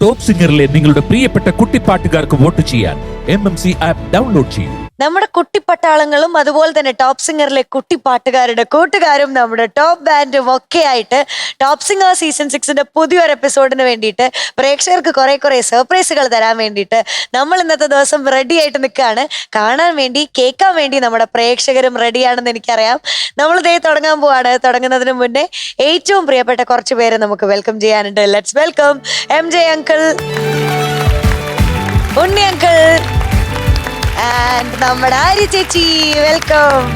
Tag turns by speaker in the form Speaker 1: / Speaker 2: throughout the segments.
Speaker 1: Top സിംഗറിലെ നിങ്ങളുടെ പ്രിയപ്പെട്ട കുട്ടിപ്പാട്ടുകാർക്ക് vote ചെയ്യാൻ MMC ആപ്പ് ഡൗൺലോഡ് ചെയ്യൂ.
Speaker 2: നമ്മുടെ കുട്ടിപ്പട്ടാളങ്ങളും അതുപോലെ തന്നെ ടോപ്പ് സിംഗറിലെ കുട്ടിപ്പാട്ടുകാരുടെ കൂട്ടുകാരും നമ്മുടെ ടോപ്പ് ബാൻഡും ഒക്കെ ആയിട്ട് ടോപ്പ് സിംഗർ സീസൺ 6ന്റെ പുതിയൊരു എപ്പിസോഡിന് വേണ്ടിയിട്ട് പ്രേക്ഷകർക്ക് കുറെ സർപ്രൈസുകൾ തരാൻ വേണ്ടിയിട്ട് നമ്മൾ ഇന്നത്തെ ദിവസം റെഡി ആയിട്ട് നിൽക്കുകയാണ്. കാണാൻ വേണ്ടി കേൾക്കാൻ വേണ്ടി നമ്മുടെ പ്രേക്ഷകരും റെഡിയാണെന്ന് എനിക്കറിയാം. നമ്മൾ ഇതേ തുടങ്ങാൻ പോവാണ്. തുടങ്ങുന്നതിന് മുന്നേ ഏറ്റവും പ്രിയപ്പെട്ട കുറച്ച് പേര് നമുക്ക് വെൽക്കം ചെയ്യാനുണ്ട്. Let's welcome MJ uncle, Unni uncle and നമ്മുടെ ആര്യ ചേച്ചി. വെൽക്കം.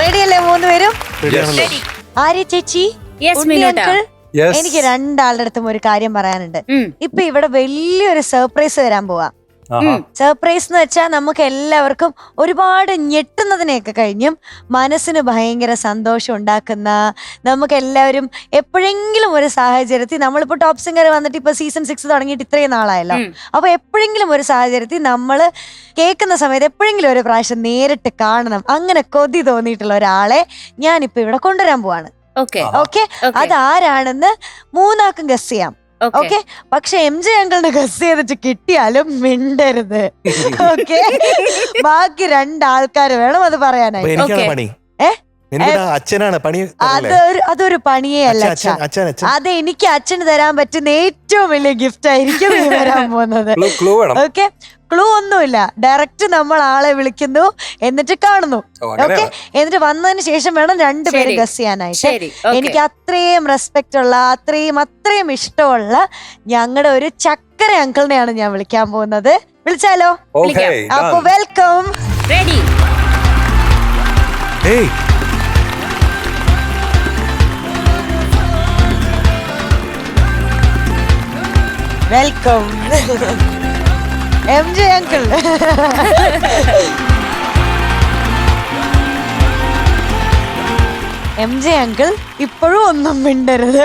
Speaker 2: റെഡിയല്ലേ മൂന്നുപേരും? ആര്യ ചേച്ചി, ഉണ്ണി അങ്കിൾ, എനിക്ക് രണ്ടാളുടെ അടുത്തും ഒരു കാര്യം പറയാനുണ്ട്. ഇപ്പൊ ഇവിടെ വലിയൊരു സർപ്രൈസ് വരാൻ പോവാ. സർപ്രൈസ് എന്ന് വെച്ചാൽ നമുക്ക് എല്ലാവർക്കും ഒരുപാട് ഞെട്ടുന്നതിനെയൊക്കെ കഴിഞ്ഞും മനസ്സിന് ഭയങ്കര സന്തോഷം ഉണ്ടാക്കുന്ന, നമുക്ക് എല്ലാവരും എപ്പോഴെങ്കിലും ഒരു സാഹചര്യത്തിൽ, നമ്മളിപ്പോ ടോപ്പ് സിംഗർ വന്നിട്ട് ഇപ്പൊ സീസൺ 6 തുടങ്ങിയിട്ട് ഇത്രയും നാളായല്ലോ. അപ്പൊ എപ്പോഴെങ്കിലും ഒരു സാഹചര്യത്തിൽ നമ്മൾ കേൾക്കുന്ന സമയത്ത് എപ്പോഴെങ്കിലും ഒരു പ്രാവശ്യം നേരിട്ട് കാണണം, അങ്ങനെ കൊതി തോന്നിയിട്ടുള്ള ഒരാളെ ഞാനിപ്പോ ഇവിടെ കൊണ്ടുവരാൻ പോവാണ്. ഓക്കെ, അതാരാണെന്ന് മൂന്നാക്കും ഗസ് ചെയ്യാം. ഓക്കെ, പക്ഷെ MJ അങ്കിളിന് ഗസ് ചെയ്തിട്ട് കിട്ടിയാലും മിണ്ടരുത്. ഓക്കെ, ബാക്കി രണ്ടാൾക്കാർ വേണം അത് പറയാനായി. അതൊരു പണിയേ അല്ല. അത് എനിക്ക് അച്ഛന് തരാൻ പറ്റുന്ന ഏറ്റവും വലിയ ഗിഫ്റ്റ് ആയിരിക്കും ഈ വരാൻ പോകുന്നത്. ഓക്കെ, ക്ലൂ ഒന്നുമില്ല, ഡയറക്റ്റ് നമ്മൾ ആളെ വിളിക്കുന്നു, എന്നിട്ട് കാണുന്നു. ഓക്കെ, എന്നിട്ട് വന്നതിന് ശേഷം വേണം രണ്ടുപേരും ഗസ് ചെയ്യാനായിട്ട്. എനിക്ക് അത്രയും റെസ്പെക്ട് ഉള്ള, അത്രയും ഇഷ്ടമുള്ള ഞങ്ങളുടെ ഒരു ചക്കര അങ്കിളിനെയാണ് ഞാൻ വിളിക്കാൻ പോകുന്നത്. വിളിച്ചാലോ? അപ്പൊ welcome. Welcome MJ uncle. MJ uncle ഇപ്പോഴും ഒന്നും മിണ്ടരുത്.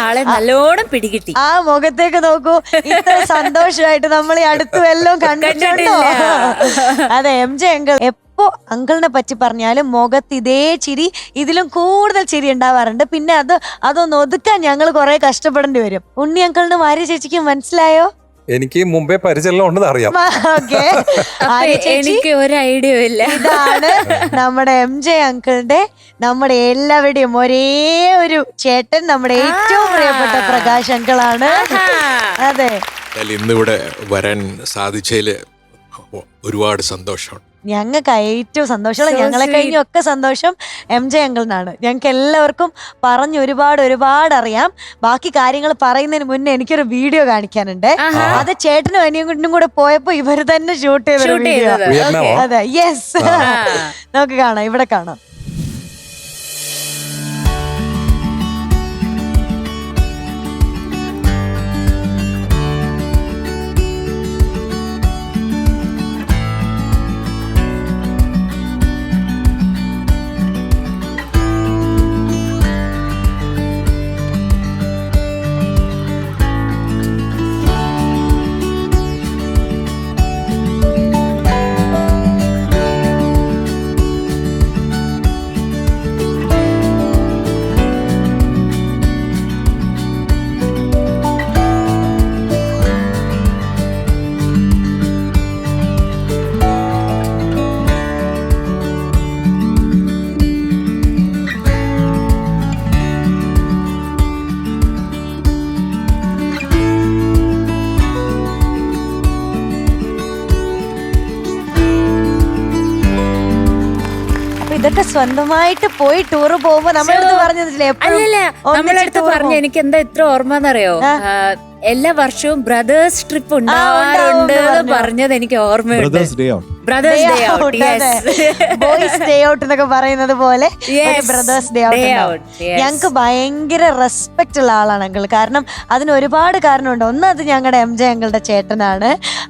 Speaker 3: ആളെ നല്ലോണം പിടികിട്ടി.
Speaker 2: ആ മുഖത്തേക്ക് നോക്കൂ, ഇത്ര സന്തോഷമായിട്ട് നമ്മൾ ഈ അടുത്തും എല്ലാം കണ്ടിട്ടുണ്ടോ? അതെ, MJ അങ്കിൾ എപ്പോ അങ്കിളിനെ പറ്റി പറഞ്ഞാലും മുഖത്ത് ഇതേ ചിരി, ഇതിലും കൂടുതൽ ചിരി ഉണ്ടാവാറുണ്ട്. പിന്നെ അതൊന്ന് ഒതുക്കാൻ ഞങ്ങൾ കുറെ കഷ്ടപ്പെടേണ്ടി വരും. ഉണ്ണി അങ്കിളിന് ആര്യ ചേച്ചിക്ക് മനസ്സിലായോ?
Speaker 4: എനിക്ക് മുമ്പേ പരിചയം ഉണ്ടെന്ന് അറിയാം.
Speaker 3: എനിക്ക് ഒരു ഐഡിയ ഇല്ല.
Speaker 2: ഇതാണ് നമ്മുടെ MJ അങ്കിളിന്റെ, നമ്മുടെ എല്ലാവരുടെയും ഒരേ ഒരു ചേട്ടൻ, നമ്മുടെ ഏറ്റവും പ്രിയപ്പെട്ട പ്രകാശ് അങ്കിളാണ്. അതെ,
Speaker 5: ഇന്നിവിടെ വരാൻ സാധിച്ചതില് ഒരുപാട് സന്തോഷമുണ്ട്.
Speaker 2: ഞങ്ങൾക്ക് ഏറ്റവും സന്തോഷമുള്ള, ഞങ്ങളെ കഴിഞ്ഞൊക്കെ സന്തോഷം MJ അങ്കിളിനാണ്. ഞങ്ങൾക്ക് എല്ലാവർക്കും പറഞ്ഞ് ഒരുപാട് അറിയാം. ബാക്കി കാര്യങ്ങൾ പറയുന്നതിന് മുന്നേ എനിക്കൊരു വീഡിയോ കാണിക്കാനുണ്ട്. അത് ചേട്ടനും അനിയനും കൂടെ പോയപ്പോ ഇവര് തന്നെ ഷൂട്ട് ചെയ്ത വീഡിയോ. അതെ, യെസ്, നമുക്ക് കാണാം, ഇവിടെ കാണാം. ഇതൊക്കെ സ്വന്തമായിട്ട് പോയി ടൂറ് പോകുമ്പോ നമ്മളടുത്ത് പറഞ്ഞതില്ലേ?
Speaker 3: നമ്മളടുത്ത് പറഞ്ഞു. എനിക്ക് എന്താ ഇത്ര ഓർമ്മന്നറിയോ? എല്ലാ വർഷവും ബ്രദേഴ്സ് ട്രിപ്പ് ഉണ്ടാവാറുണ്ട് പറഞ്ഞത് എനിക്ക് ഓർമ്മയുണ്ട്. Brothers day out,
Speaker 2: boys day out എന്നൊക്കെ പറയുന്നത് പോലെ ബ്രദേഴ്സ് ഡേ ഔട്ട്. ഞങ്ങക്ക് ഭയങ്കര റെസ്പെക്ട് ഉള്ള ആളാണ് അങ്കിൾ. കാരണം അതിന് ഒരുപാട് കാരണമുണ്ട്. ഒന്ന്, അത് ഞങ്ങളുടെ MJ അങ്കിളുടെ ചേട്ടനാണ്.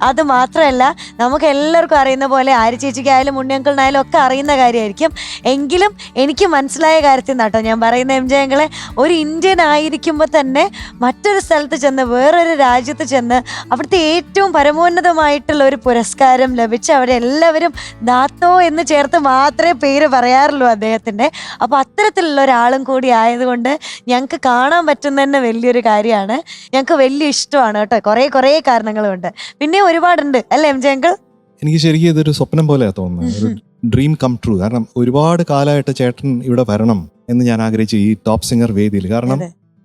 Speaker 2: അത് മാത്രമല്ല, നമുക്ക് എല്ലാവർക്കും അറിയുന്ന പോലെ ആര്യ ചേച്ചിക്കായാലും ഉണ്ണി അങ്കിളിനായാലും ഒക്കെ അറിയുന്ന കാര്യമായിരിക്കും. എങ്കിലും എനിക്ക് മനസ്സിലായ കാര്യത്തിൽ നിന്നാട്ടോ ഞാൻ പറയുന്ന, MJ അങ്കിളെ ഒരു ഇന്ത്യൻ ആയിരിക്കുമ്പോൾ തന്നെ മറ്റൊരു സ്ഥലത്ത് ചെന്ന്, വേറൊരു രാജ്യത്ത് ചെന്ന്, അവിടുത്തെ ഏറ്റവും പരമോന്നതമായിട്ടുള്ള ഒരു പുരസ്കാരം ലഭിച്ച് അവരെ എല്ലാവരും ദാത്തോ എന്ന് ചേർത്ത് മാത്രമേ പേര് പറയാറുള്ളൂ അദ്ദേഹത്തിന്റെ. അപ്പൊ അത്തരത്തിലുള്ള ഒരാളും കൂടി ആയതുകൊണ്ട് ഞങ്ങൾക്ക് കാണാൻ പറ്റുന്ന തന്നെ വലിയൊരു കാര്യമാണ്. ഞങ്ങൾക്ക് വലിയ ഇഷ്ടമാണ് കേട്ടോ. കുറേ കാരണങ്ങളുണ്ട്, പിന്നെ ഒരുപാടുണ്ട് അല്ലേ എം ജെ അങ്കിൾ?
Speaker 6: എനിക്ക് ശരിക്കും ഇതൊരു സ്വപ്നം പോലെയാണ് തോന്നുന്നത്, ഒരു ഡ്രീം കം ട്രൂ. കാരണം ഒരുപാട് കാലമായിട്ട് ചേട്ടൻ ഇവിടെ വരണം എന്ന് ഞാൻ ആഗ്രഹിച്ചു ഈ ടോപ്പ് സിംഗർ വേദിയിൽ. കാരണം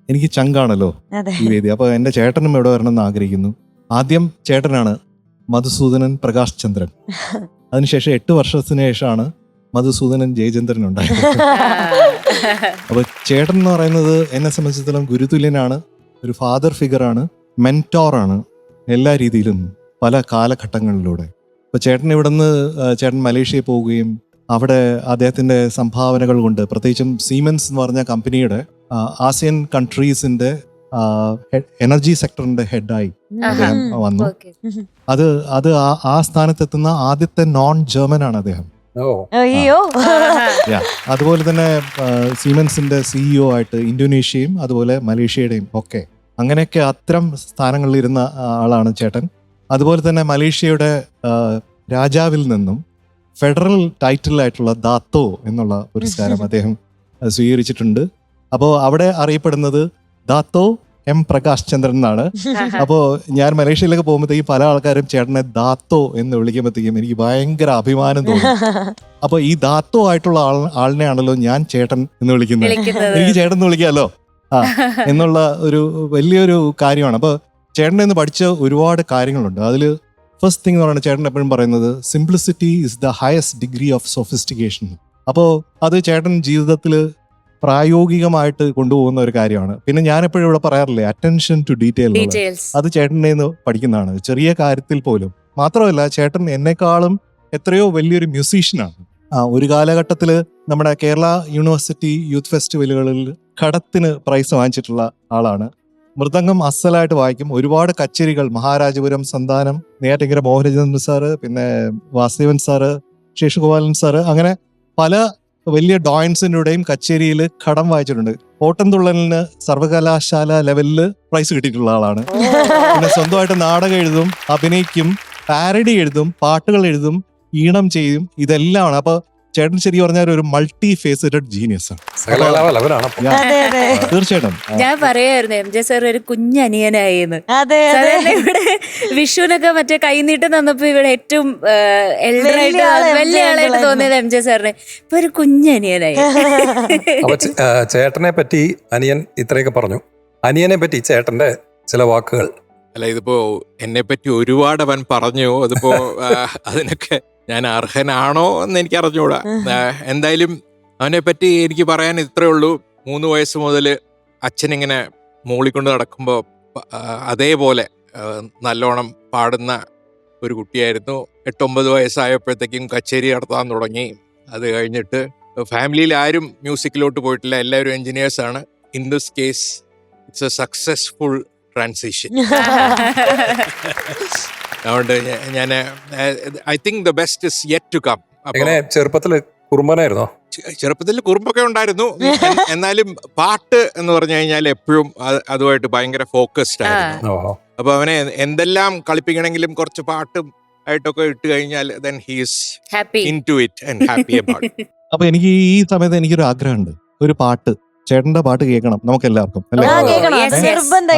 Speaker 6: എനിക്ക് ചങ്കാണല്ലോ ഈ വേദി. അപ്പൊ എന്റെ ചേട്ടനും ഇവിടെ വരണം എന്ന് ആഗ്രഹിക്കുന്നു. ആദ്യം ചേട്ടനാണ് മധുസൂദനൻ പ്രകാശ് ചന്ദ്രൻ, അതിനുശേഷം 8 വർഷത്തിന് ശേഷമാണ് മധുസൂദനൻ ജയചന്ദ്രൻ ഉണ്ടായത്. അപ്പൊ ചേട്ടൻ എന്ന് പറയുന്നത് എന്നെ സംബന്ധിച്ചിടത്തോളം ഗുരുതുല്യനാണ്, ഒരു ഫാദർ ഫിഗറാണ്, മെന്റോറാണ് എല്ലാ രീതിയിലും പല കാലഘട്ടങ്ങളിലൂടെ. ഇപ്പൊ ചേട്ടൻ ഇവിടുന്ന് ചേട്ടൻ മലേഷ്യയിൽ പോവുകയും അവിടെ അദ്ദേഹത്തിന്റെ സംഭാവനകൾ കൊണ്ട്, പ്രത്യേകിച്ചും സീമെൻസ് എന്ന് പറഞ്ഞ കമ്പനിയുടെ ആസിയൻ കൺട്രീസിന്റെ എനർജി സെക്ടറിന്റെ ഹെഡായി അദ്ദേഹം വന്നു. അത് ആ സ്ഥാനത്തെത്തുന്ന ആദ്യത്തെ നോൺ ജർമ്മൻ ആണ് അദ്ദേഹം.
Speaker 2: അയ്യോ.
Speaker 6: അതുപോലെ തന്നെ സീമെൻസിന്റെ സിഇഒ ആയിട്ട് ഇന്തോനേഷ്യയും അതുപോലെ മലേഷ്യയുടെയും ഒക്കെ അങ്ങനെയൊക്കെ അത്തരം സ്ഥാനങ്ങളിൽ ഇരുന്ന ആളാണ് ചേട്ടൻ. അതുപോലെ തന്നെ മലേഷ്യയുടെ രാജാവിൽ നിന്നും ഫെഡറൽ ടൈറ്റിലായിട്ടുള്ള ദാത്തോ എന്നുള്ള പുരസ്കാരം അദ്ദേഹം സ്വീകരിച്ചിട്ടുണ്ട്. അപ്പോൾ അവിടെ അറിയപ്പെടുന്നത് ദാത്തോ എം പ്രകാശ് ചന്ദ്രൻ എന്നാണ്. അപ്പോൾ ഞാൻ മലേഷ്യയിലൊക്കെ പോകുമ്പോഴത്തേക്കും പല ആൾക്കാരും ചേട്ടനെ ദാത്തോ എന്ന് വിളിക്കുമ്പോഴത്തേക്കും എനിക്ക് ഭയങ്കര അഭിമാനം തോന്നും. അപ്പൊ ഈ ദാത്തോ ആയിട്ടുള്ള ആളിനെയാണല്ലോ ഞാൻ ചേട്ടൻ എന്ന് വിളിക്കുന്നത്. എനിക്ക് ചേട്ടൻ എന്ന് വിളിക്കാമല്ലോ എന്നുള്ള ഒരു വലിയൊരു കാര്യമാണ്. അപ്പൊ ചേട്ടനെ നിന്ന് പഠിച്ച ഒരുപാട് കാര്യങ്ങളുണ്ട്. അതിൽ ഫസ്റ്റ് തിങ് എന്ന് പറയുന്നത് ചേട്ടൻ എപ്പോഴും പറയുന്നത് simplicity is the highest degree of sophistication. അപ്പോൾ അത് ചേട്ടൻ ജീവിതത്തിൽ പ്രായോഗികമായിട്ട് കൊണ്ടുപോകുന്ന ഒരു കാര്യമാണ്. പിന്നെ ഞാൻ എപ്പോഴും ഇവിടെ പറയാറില്ലേ, അറ്റൻഷൻ ടു ഡീറ്റെയിൽ, അത് ചേട്ടൻ്റെ നിന്ന് പഠിക്കുന്നതാണ് ചെറിയ കാര്യത്തിൽ പോലും. മാത്രമല്ല ചേട്ടൻ എന്നെക്കാളും എത്രയോ വലിയൊരു മ്യൂസീഷ്യനാണ്. ഒരു കാലഘട്ടത്തിൽ നമ്മുടെ കേരള യൂണിവേഴ്സിറ്റി യൂത്ത് ഫെസ്റ്റിവലുകളിൽ ഘടത്തിന് പ്രൈസ് വാങ്ങിച്ചിട്ടുള്ള ആളാണ്. മൃദംഗം അസലായിട്ട് വായിക്കും. ഒരുപാട് കച്ചേരികൾ, മഹാരാജപുരം സന്താനം, നെയ്യാറ്റിൻകര മോഹനചന്ദ്രൻ സാറ്, പിന്നെ വാസുദേവൻ സാറ്, ശേഷഗോപാലൻ സാറ്, അങ്ങനെ പല വലിയ ഡോയിൻസിൻ്റെയും കച്ചേരിയിൽ ഘടം വായിച്ചിട്ടുണ്ട്. ഓട്ടംതുള്ളലിന് സർവകലാശാല ലെവലിൽ പ്രൈസ് കിട്ടിയിട്ടുള്ള ആളാണ്. പിന്നെ സ്വന്തമായിട്ട് നാടകം എഴുതും, അഭിനയിക്കും, പാരഡി എഴുതും, പാട്ടുകൾ എഴുതും, ഈണം ചെയ്യും. ഇതെല്ലാമാണ്. അപ്പൊ ചേട്ടൻ ശരി പറഞ്ഞാൽ ഒരു മൾട്ടി ഫേസറ്റഡ് ജീനിയസ് ആണ്. തീർച്ചയായിട്ടും
Speaker 3: ഞാൻ പറയായിരുന്നു എം ജെ സാർ ഒരു കുഞ്ഞനിയനായിന്ന്. ഇവിടെ വിഷുവിനൊക്കെ മറ്റേ കൈനീട്ടം തന്നപ്പോ ഇവിടെ ഏറ്റവും എൽഡറായിട്ട് വലിയ ആളായിട്ട് തോന്നിയത് എം ജെ സാറിന്. ഇപ്പൊ ഒരു കുഞ്ഞനിയനായി.
Speaker 4: അപ്പൊ ചേട്ടനെ പറ്റി അനിയൻ ഇത്രയൊക്കെ പറഞ്ഞു. അനിയനെ പറ്റി ചേട്ടന്റെ ചില വാക്കുകൾ.
Speaker 5: അല്ല, ഇതിപ്പോ എന്നെ പറ്റി ഒരുപാട് അവൻ പറഞ്ഞു. അതിപ്പോ അതിനൊക്കെ ഞാൻ അർഹനാണോ എന്ന് എനിക്ക് അറിഞ്ഞുകൂടാ. എന്തായാലും അവനെ പറ്റി എനിക്ക് പറയാൻ ഇത്രയേ ഉള്ളൂ. 3 വയസ്സ് മുതൽ അച്ഛനിങ്ങനെ മൂളിക്കൊണ്ട് നടക്കുമ്പോൾ അതേപോലെ നല്ലോണം പാടുന്ന ഒരു കുട്ടിയായിരുന്നു. 8-9 വയസ്സായപ്പോഴത്തേക്കും കച്ചേരി നടത്താൻ തുടങ്ങി. അത് കഴിഞ്ഞിട്ട് ഫാമിലിയിൽ ആരും മ്യൂസിക്കിലോട്ട് പോയിട്ടില്ല, എല്ലാവരും എൻജിനീയേഴ്സാണ്. In this case it's a successful transition. അതുകൊണ്ട് ഞാൻ I think the best is yet to come.
Speaker 4: ചെറുപ്പത്തില് കുറുമ്പനായിരുന്നോ?
Speaker 5: ചെറുപ്പത്തിൽ കുറുമ്പൊക്കെ ഉണ്ടായിരുന്നു. എന്നാലും പാട്ട് എന്ന് പറഞ്ഞു കഴിഞ്ഞാൽ എപ്പോഴും അതുമായിട്ട് ഭയങ്കര ഫോക്കസ്ഡ് ആയിരുന്നു. അപ്പൊ അവനെ എന്തെല്ലാം കളിപ്പിക്കണമെങ്കിലും കുറച്ച് പാട്ടും ആയിട്ടൊക്കെ ഇട്ട് കഴിഞ്ഞാൽ then he is into it and happy about it.
Speaker 6: അപ്പൊ എനിക്ക് ഈ സമയത്ത് എനിക്കൊരു ആഗ്രഹമുണ്ട്, ഒരു പാട്ട്, ചേട്ടന്റെ പാട്ട് കേൾക്കണം നമുക്ക് എല്ലാവർക്കും അല്ലേ?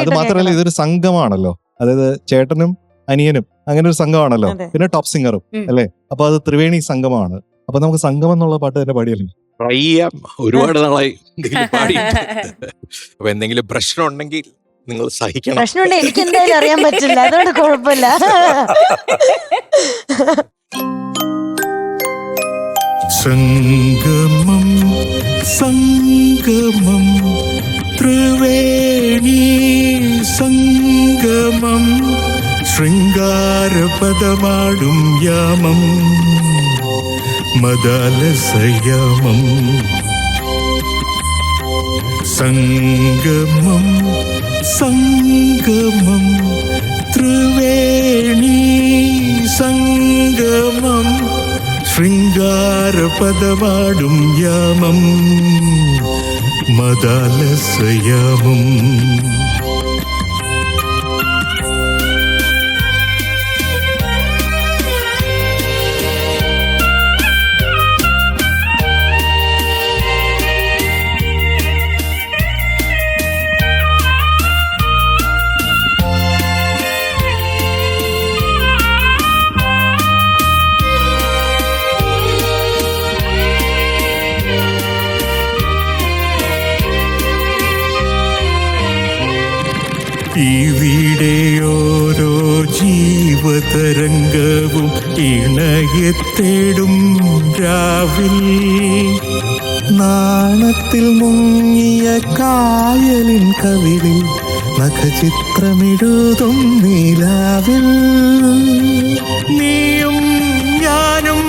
Speaker 6: അത് മാത്രമല്ല ഇതൊരു സംഘമാണല്ലോ, അതായത് ചേട്ടനും അനിയനും അങ്ങനെ ഒരു സംഘമാണല്ലോ, പിന്നെ ടോപ്പ് സിംഗറും അല്ലേ? അപ്പൊ അത് ത്രിവേണി സംഘമാണ്. അപ്പൊ നമുക്ക് സംഘം എന്നുള്ള പാട്ട് തന്നെ പാടിയല്ലേ?
Speaker 5: ഒരുപാട് നാളായി അപ്പൊ എന്തെങ്കിലും പ്രശ്നം ഉണ്ടെങ്കിൽ നിങ്ങൾ സഹിക്കണം.
Speaker 2: പ്രശ്നമുണ്ട്, എനിക്ക് എന്തായാലും അറിയാൻ പറ്റില്ല, അതുകൊണ്ട് കുഴപ്പമില്ല.
Speaker 7: സംഗമം സംഗമം ത്രിവേണി സംഗമം ശൃംഗാരപദമാടും യാമം മദാലസയാമം സംഗമം സംഗമം ത്രിവേണി സംഗമം ശൃംഗാരപദമാടും യാമം മദാലസയാമം ഇവിടെ ഓരോ ജീവതരംഗവും ഇണയെ തേടും രാവിൽ നാണത്തിൽ മുങ്ങിയ കായലിൻ കവിളിൽ നഖചിത്രമിഴുതും നീലാവിൽ നീയും ഞാനും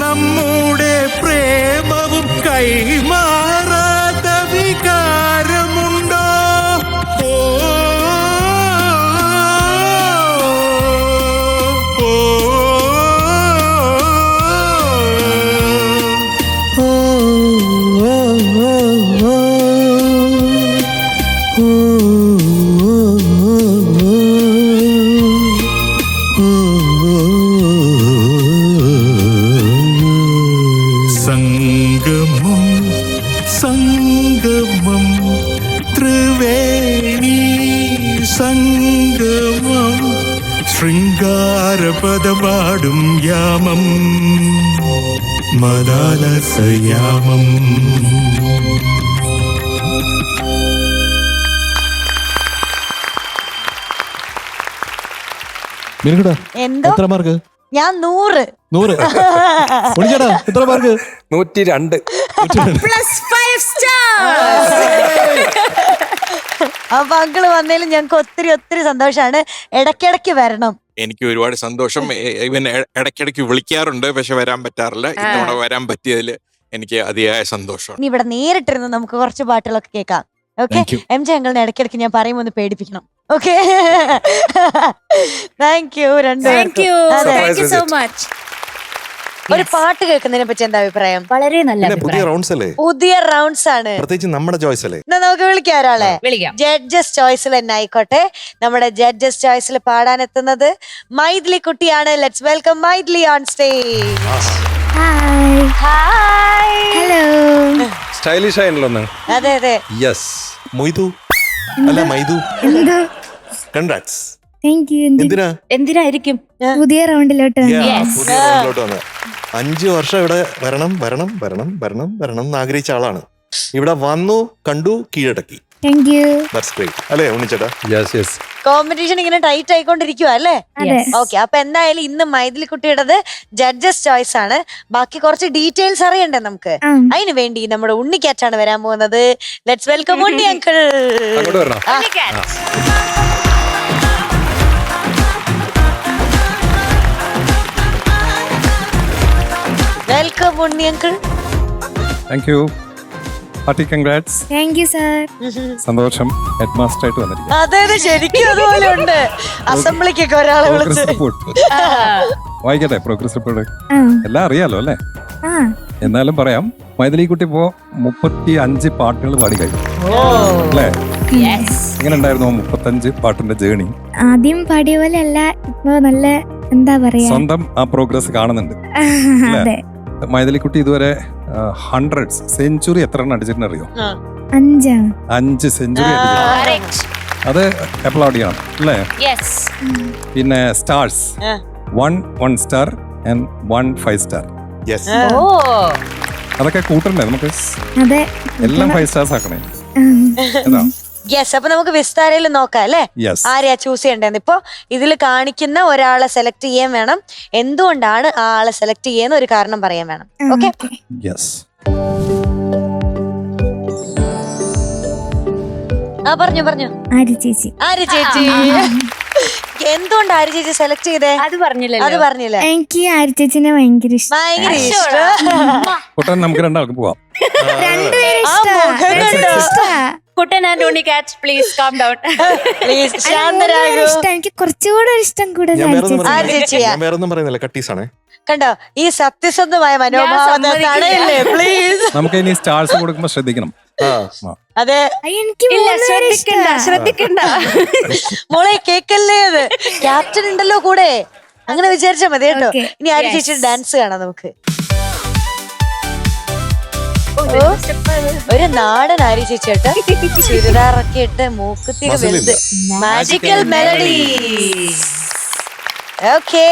Speaker 7: നമ്മുടെ പ്രേമവും കൈമാറാത്ത വികാരമുണ്ടോ? ഓ, ഓ, ഓ, സംഗമം സംഗമം ത്രിവേണി സംഗമം ശൃംഗാരപദപാടും യാമം മദാലസയാമം.
Speaker 6: മീനുകുട്ടാ,
Speaker 2: എന്തോ
Speaker 6: എത്ര മാർക്ക്?
Speaker 2: ഞാൻ 100.
Speaker 6: 100. ഉണ്ണിച്ചേട്ടാ എത്ര മാർക്ക്?
Speaker 4: 102.
Speaker 3: +5 സ്റ്റാർ.
Speaker 2: അപ്പൊ അങ്കിള് വന്നതിൽ ഞങ്ങൾക്ക് ഒത്തിരി ഒത്തിരി സന്തോഷാണ്. ഇടയ്ക്കിടയ്ക്ക് വരണം.
Speaker 5: എനിക്ക് ഒരുപാട് സന്തോഷം. ഇവൻ ഇടയ്ക്കിടയ്ക്ക് വിളിക്കാറുണ്ട്, പക്ഷെ വരാൻ പറ്റാറില്ല. ഇത്തവണ വരാൻ പറ്റിയതിൽ എനിക്ക് അതിയായ സന്തോഷമാണ്.
Speaker 2: ഇനി ഇവിടെ നേരിട്ടിരുന്ന് നമുക്ക് കുറച്ച് പാട്ടുകളൊക്കെ കേൾക്കാം. ഓക്കെ, എം ജെ അങ്കിളിനെ ഇടയ്ക്കിടയ്ക്ക് ഞാൻ പറയുമ്പോൾ ഒന്ന് പേടിപ്പിക്കണം. ഓക്കെ, താങ്ക് യു രണ്ടുപേർക്കും.
Speaker 3: So much.
Speaker 2: ഒരു പാട്ട് കേൾക്കുന്നതിനെ പറ്റി എന്താ അഭിപ്രായം?
Speaker 3: വളരെ നല്ല
Speaker 8: പുതിയ റൗണ്ട്സ് അല്ലേ,
Speaker 2: പുതിയ റൗണ്ട്സ് ആണ്,
Speaker 8: പ്രത്യേകിച്ച് നമ്മുടെ ചോയ്സ് അല്ലേ.
Speaker 2: എന്നാ നമുക്ക് വിളിക്കാം ഒരാളെ.
Speaker 3: വിളിക്കാം.
Speaker 2: ജഡ്ജസ് ചോയ്സിൽ തന്നെ ആയിക്കോട്ടെ. നമ്മുടെ ജഡ്ജസ് ചോയ്സിൽ പാടാനെത്തുന്നത് മൈഥിലി കുട്ടിയാണ്. Let's welcome Maithili on stage.
Speaker 9: Hello.
Speaker 4: Stylish ആയല്ലോ ഒന്ന്.
Speaker 2: അതെ അതെ.
Speaker 8: യെസ്, മൊയ്തു അല്ല മൈദു. കൺഗ്രാറ്റ്സ്.
Speaker 9: Thank you.
Speaker 3: എന്തിനായിരിക്കും
Speaker 9: പുതിയ റൗണ്ടിലോട്ട്
Speaker 8: പുതിയ റൗണ്ടിലോട്ട് വന്ന് 5 വർഷം ഇവിടെ വരണം വരണം വരണം വരണം വരണം എന്ന് ആഗ്രഹിച്ച ആളാണ്. ഇവിടെ വന്നു, കണ്ടു, കീഴടക്കി.
Speaker 9: Thank you.
Speaker 8: ദാറ്റ്സ് ഗ്രേറ്റ് അല്ലേ ഉണ്ണിച്ചേട്ടാ?
Speaker 4: Yes yes.
Speaker 2: കോമ്പറ്റീഷൻ ഇങ്ങനെ ടൈറ്റ് ആയിക്കൊണ്ടിരിക്കുക അല്ലേ? ഓക്കെ, അപ്പൊ എന്തായാലും ഇന്ന് മൈഥിലി കുട്ടിയുടേത് ജഡ്ജസ് ചോയ്സ് ആണ്. ബാക്കി കുറച്ച് ഡീറ്റെയിൽസ് അറിയണ്ടേ നമുക്ക്? അതിനു വേണ്ടി നമ്മുടെ ഉണ്ണിക്കാറ്റാണ് വരാൻ പോകുന്നത്. Let's welcome Unni uncle.
Speaker 4: അങ്ങോട്ട് വരണം.
Speaker 2: Welcome Unni uncle.
Speaker 10: Thank you. Hearty congrats.
Speaker 9: Thank you sir.
Speaker 10: സന്തോഷം. ഹെഡ് മാസ്റ്റർ ആയിട്ട് വന്നിരിക്കും.
Speaker 2: അതെ അതെ, ശരിക്കും അതുപോലെ ഉണ്ട്. അസംബ്ലിക്കൊക്കെ ഒരാളെ വിളിച്ച്
Speaker 10: വായിക്കട്ടെ പ്രോഗ്രസ് റിപ്പോർട്ട്. എല്ലാം അറിയാലോ അല്ലേ? എന്നാലും പറയാം. മൈഥിലി കുട്ടി ഇപ്പോ 35 പാട്ടുകൾ പാടി കഴിഞ്ഞു അല്ലേ? എങ്ങനെ ഉണ്ടായിരുന്നു 35 പാട്ടിന്റെ ജേണി?
Speaker 9: ആദ്യം പാടിയ പോലെ അല്ല, ഇപ്പൊ നല്ല എന്താ പറയാ,
Speaker 10: സ്വന്തം ആ പ്രോഗ്രസ് കാണുന്നുണ്ട്. മൈഥിലി കുട്ടി ഇതുവരെ 100 സെഞ്ചുറി എത്ര എണ്ണം അടിച്ചിട്ടുണ്ട് അറിയോ? 5 സെഞ്ചുറി അടിച്ചിട്ടുണ്ട്. അത് അപ്ലോഡ് ചെയ്യണം അല്ലേ? പിന്നെ സ്റ്റാർസ് 1 സ്റ്റാർ ആൻഡ് 1 5 സ്റ്റാർ. അതൊക്കെ കൂട്ടണ്ടേ നമുക്ക്? എല്ലാം 5 സ്റ്റാർസ് ആക്കണേ.
Speaker 2: യെസ്, അപ്പൊ നമുക്ക് വിസ്താരയിൽ നോക്കാം അല്ലേ? ആരെയാ ചൂസ് ചെയ്യേണ്ടത്? ഇപ്പൊ ഇതിൽ കാണിക്കുന്ന ഒരാളെ സെലക്ട് ചെയ്യാൻ വേണം. എന്തുകൊണ്ടാണ് ആ ആളെ സെലക്ട് ചെയ്യുന്ന ഒരു കാരണം പറയാൻ വേണം. ഓക്കെ, ആ പറഞ്ഞു പറഞ്ഞു.
Speaker 9: ആര്യ ചേച്ചി.
Speaker 2: ആര്യ ചേച്ചി എന്തുകൊണ്ട് ആര്യ ചേച്ചി സെലക്ട് ചെയ്തേ? അത് പറഞ്ഞില്ല.
Speaker 9: എനിക്ക് ആര്യ ചേച്ചിനെ ഭയങ്കര ഇഷ്ടം.
Speaker 2: ഭയങ്കര ഇഷ്ടം.
Speaker 10: നമുക്ക് രണ്ടാൾക്ക് പോവാം.
Speaker 9: രണ്ടുപേരും
Speaker 3: കുട്ടൻ ആൻഡ് ഉണ്ണി കാറ്റ് പ്ലീസ് കാം ഡൗൺ.
Speaker 9: എനിക്ക് കുറച്ചുകൂടെ ഒരു ഇഷ്ടം കൂടുതൽ
Speaker 8: വേറൊന്നും പറയുന്നില്ല, കട്ടീസാണ്.
Speaker 2: കണ്ടോ ഈ സത്യസന്ധമായ മനോഭാവം? പ്ലീസ്
Speaker 10: നമുക്ക് ഇനി സ്റ്റാർസ് കൊടുക്കുമ്പോ ശ്രദ്ധിക്കണം.
Speaker 2: അതെ,
Speaker 9: എനിക്ക്
Speaker 3: ശ്രദ്ധിക്കണ്ട
Speaker 2: മോളെ കേക്കല്ലേ. അത് ക്യാപ്റ്റൻ ഉണ്ടല്ലോ കൂടെ, അങ്ങനെ വിചാരിച്ചാ മതി കേട്ടോ. ഇനി ആര്യ ചേച്ചി ഡാൻസ് കാണാം നമുക്ക്. ഒരു നാടൻ ആര്യ ചേച്ചി കേട്ടോ, ചുരിദാറൊക്കെ ഇട്ട് മൂക്കുത്തിക വെളുത്ത് magical melody. Okay,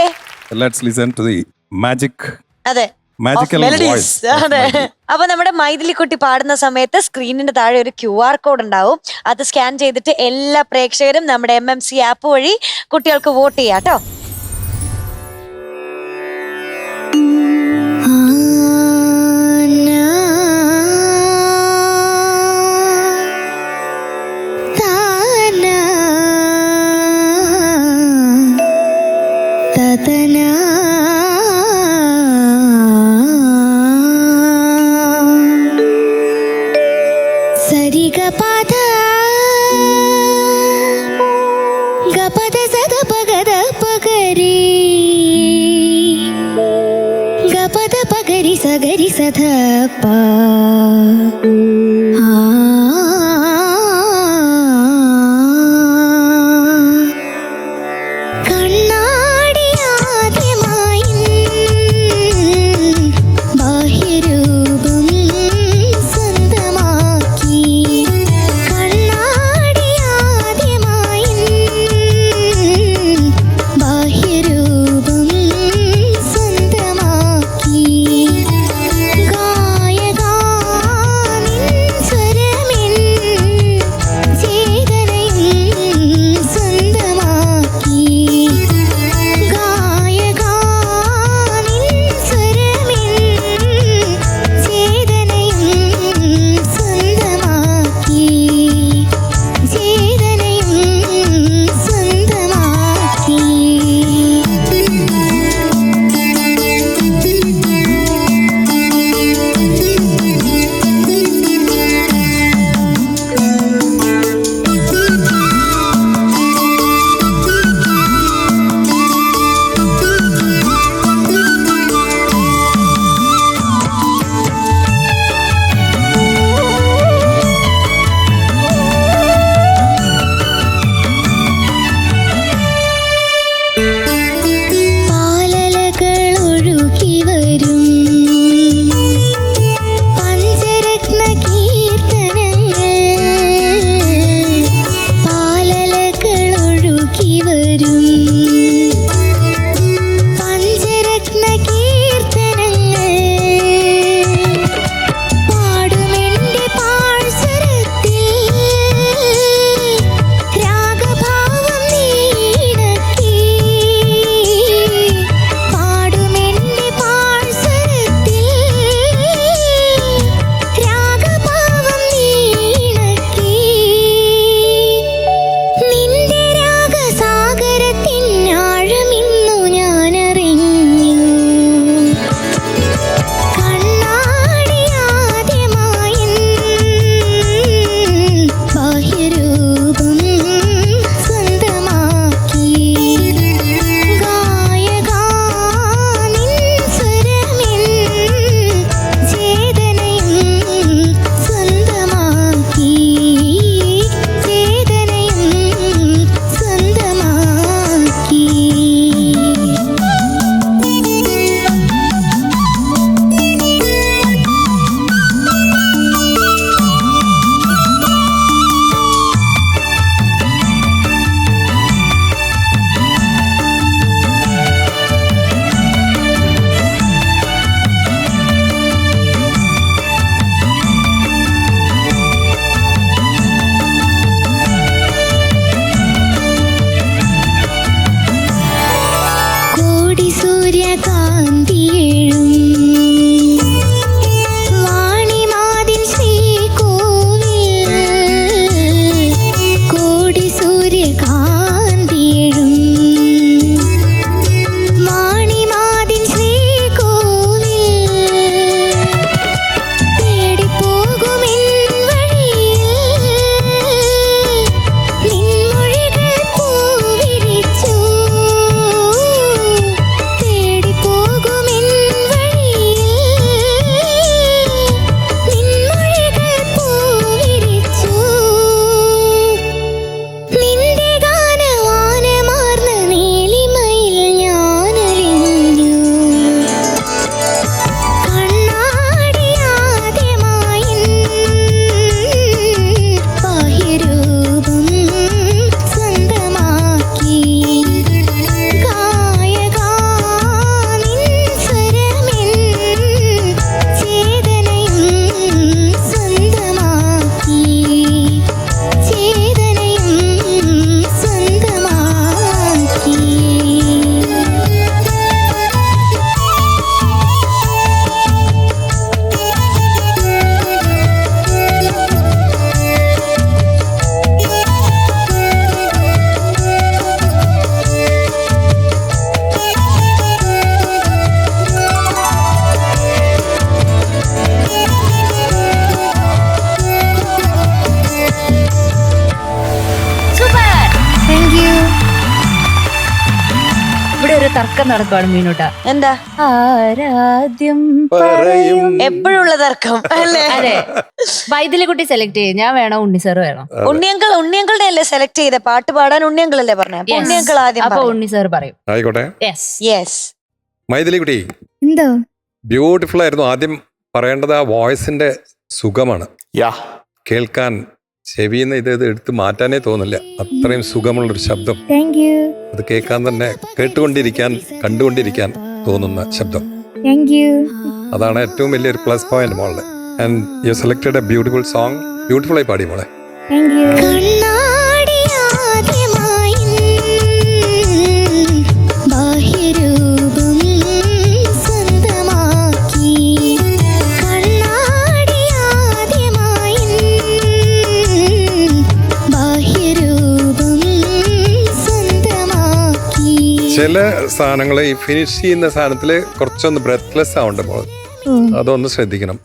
Speaker 10: let's listen to the magic
Speaker 2: അതെ
Speaker 10: മാജിക്കൽ
Speaker 2: melodies.
Speaker 10: വോയിസ്.
Speaker 2: അതെ. അപ്പൊ നമ്മുടെ മൈഥിലിക്കുട്ടി പാടുന്ന സമയത്ത് സ്ക്രീനിന്റെ താഴെ ഒരു QR കോഡ് ഉണ്ടാവും. അത് സ്കാൻ ചെയ്തിട്ട് എല്ലാ പ്രേക്ഷകരും നമ്മുടെ MMC ആപ്പ് വഴി കുട്ടികൾക്ക് വോട്ട് ചെയ്യാം കേട്ടോ.
Speaker 9: സഗരി സധ പ പോകുമേ
Speaker 3: ഒരു തർക്കം നടക്കുവാണ് മീനൂട്ട.
Speaker 2: എന്താ
Speaker 3: ആരാദ്യം
Speaker 4: പറയും.
Speaker 2: എപ്പോഴുള്ള തർക്കം അല്ലേ?
Speaker 3: അതെ, വൈതിലിക്കുട്ടി സെലക്ട് ചെയ്യും, ഞാൻ വേണോ ഉണ്ണി സാർ വേണോ?
Speaker 2: ഉണ്ണിയങ്കളുടെ അല്ലേ സെലക്ട് ചെയ്ത പാട്ട് പാടാൻ? ഉണ്ണിയങ്കളല്ലേ പറഞ്ഞ? ഉണ്ണിയങ്കൾ ആദ്യം.
Speaker 3: അപ്പൊ ഉണ്ണി സാർ പറയും.
Speaker 4: ആയിക്കോട്ടെ.
Speaker 2: യെസ്.
Speaker 4: മൈഥിലി കുട്ടി,
Speaker 9: എന്തോ
Speaker 4: ബ്യൂട്ടിഫുൾ ആയിരുന്നു. ആദ്യം പറയേണ്ടത് ആ വോയിസിന്റെ സുഖമാണ്.
Speaker 8: യാ
Speaker 4: കേൾക്കാൻ ചെവിന്ന് ഇത് എടുത്ത് മാറ്റാനേ തോന്നില്ല, അത്രയും സുഖമുള്ളൊരു ശബ്ദം.
Speaker 9: Thank you.
Speaker 4: അത് കേൾക്കാൻ തന്നെ കേട്ടുകൊണ്ടിരിക്കാൻ കണ്ടുകൊണ്ടിരിക്കാൻ തോന്നുന്ന ശബ്ദം.
Speaker 9: Thank you.
Speaker 4: അതാണ് ഏറ്റവും വലിയൊരു പ്ലസ് പോയിന്റ് മോളുടെ. And you selected a beautiful song. Beautiful ആയി പാടി മോളെ.
Speaker 9: Thank you.
Speaker 4: ചില സാധനങ്ങൾ ഈ ഫിനിഷ് ചെയ്യുന്ന സാധനത്തിൽ കുറച്ചൊന്ന് ബ്രെത്ത്ലെസ് ആവണ്ട മോള്, അതൊന്ന് ശ്രദ്ധിക്കണം.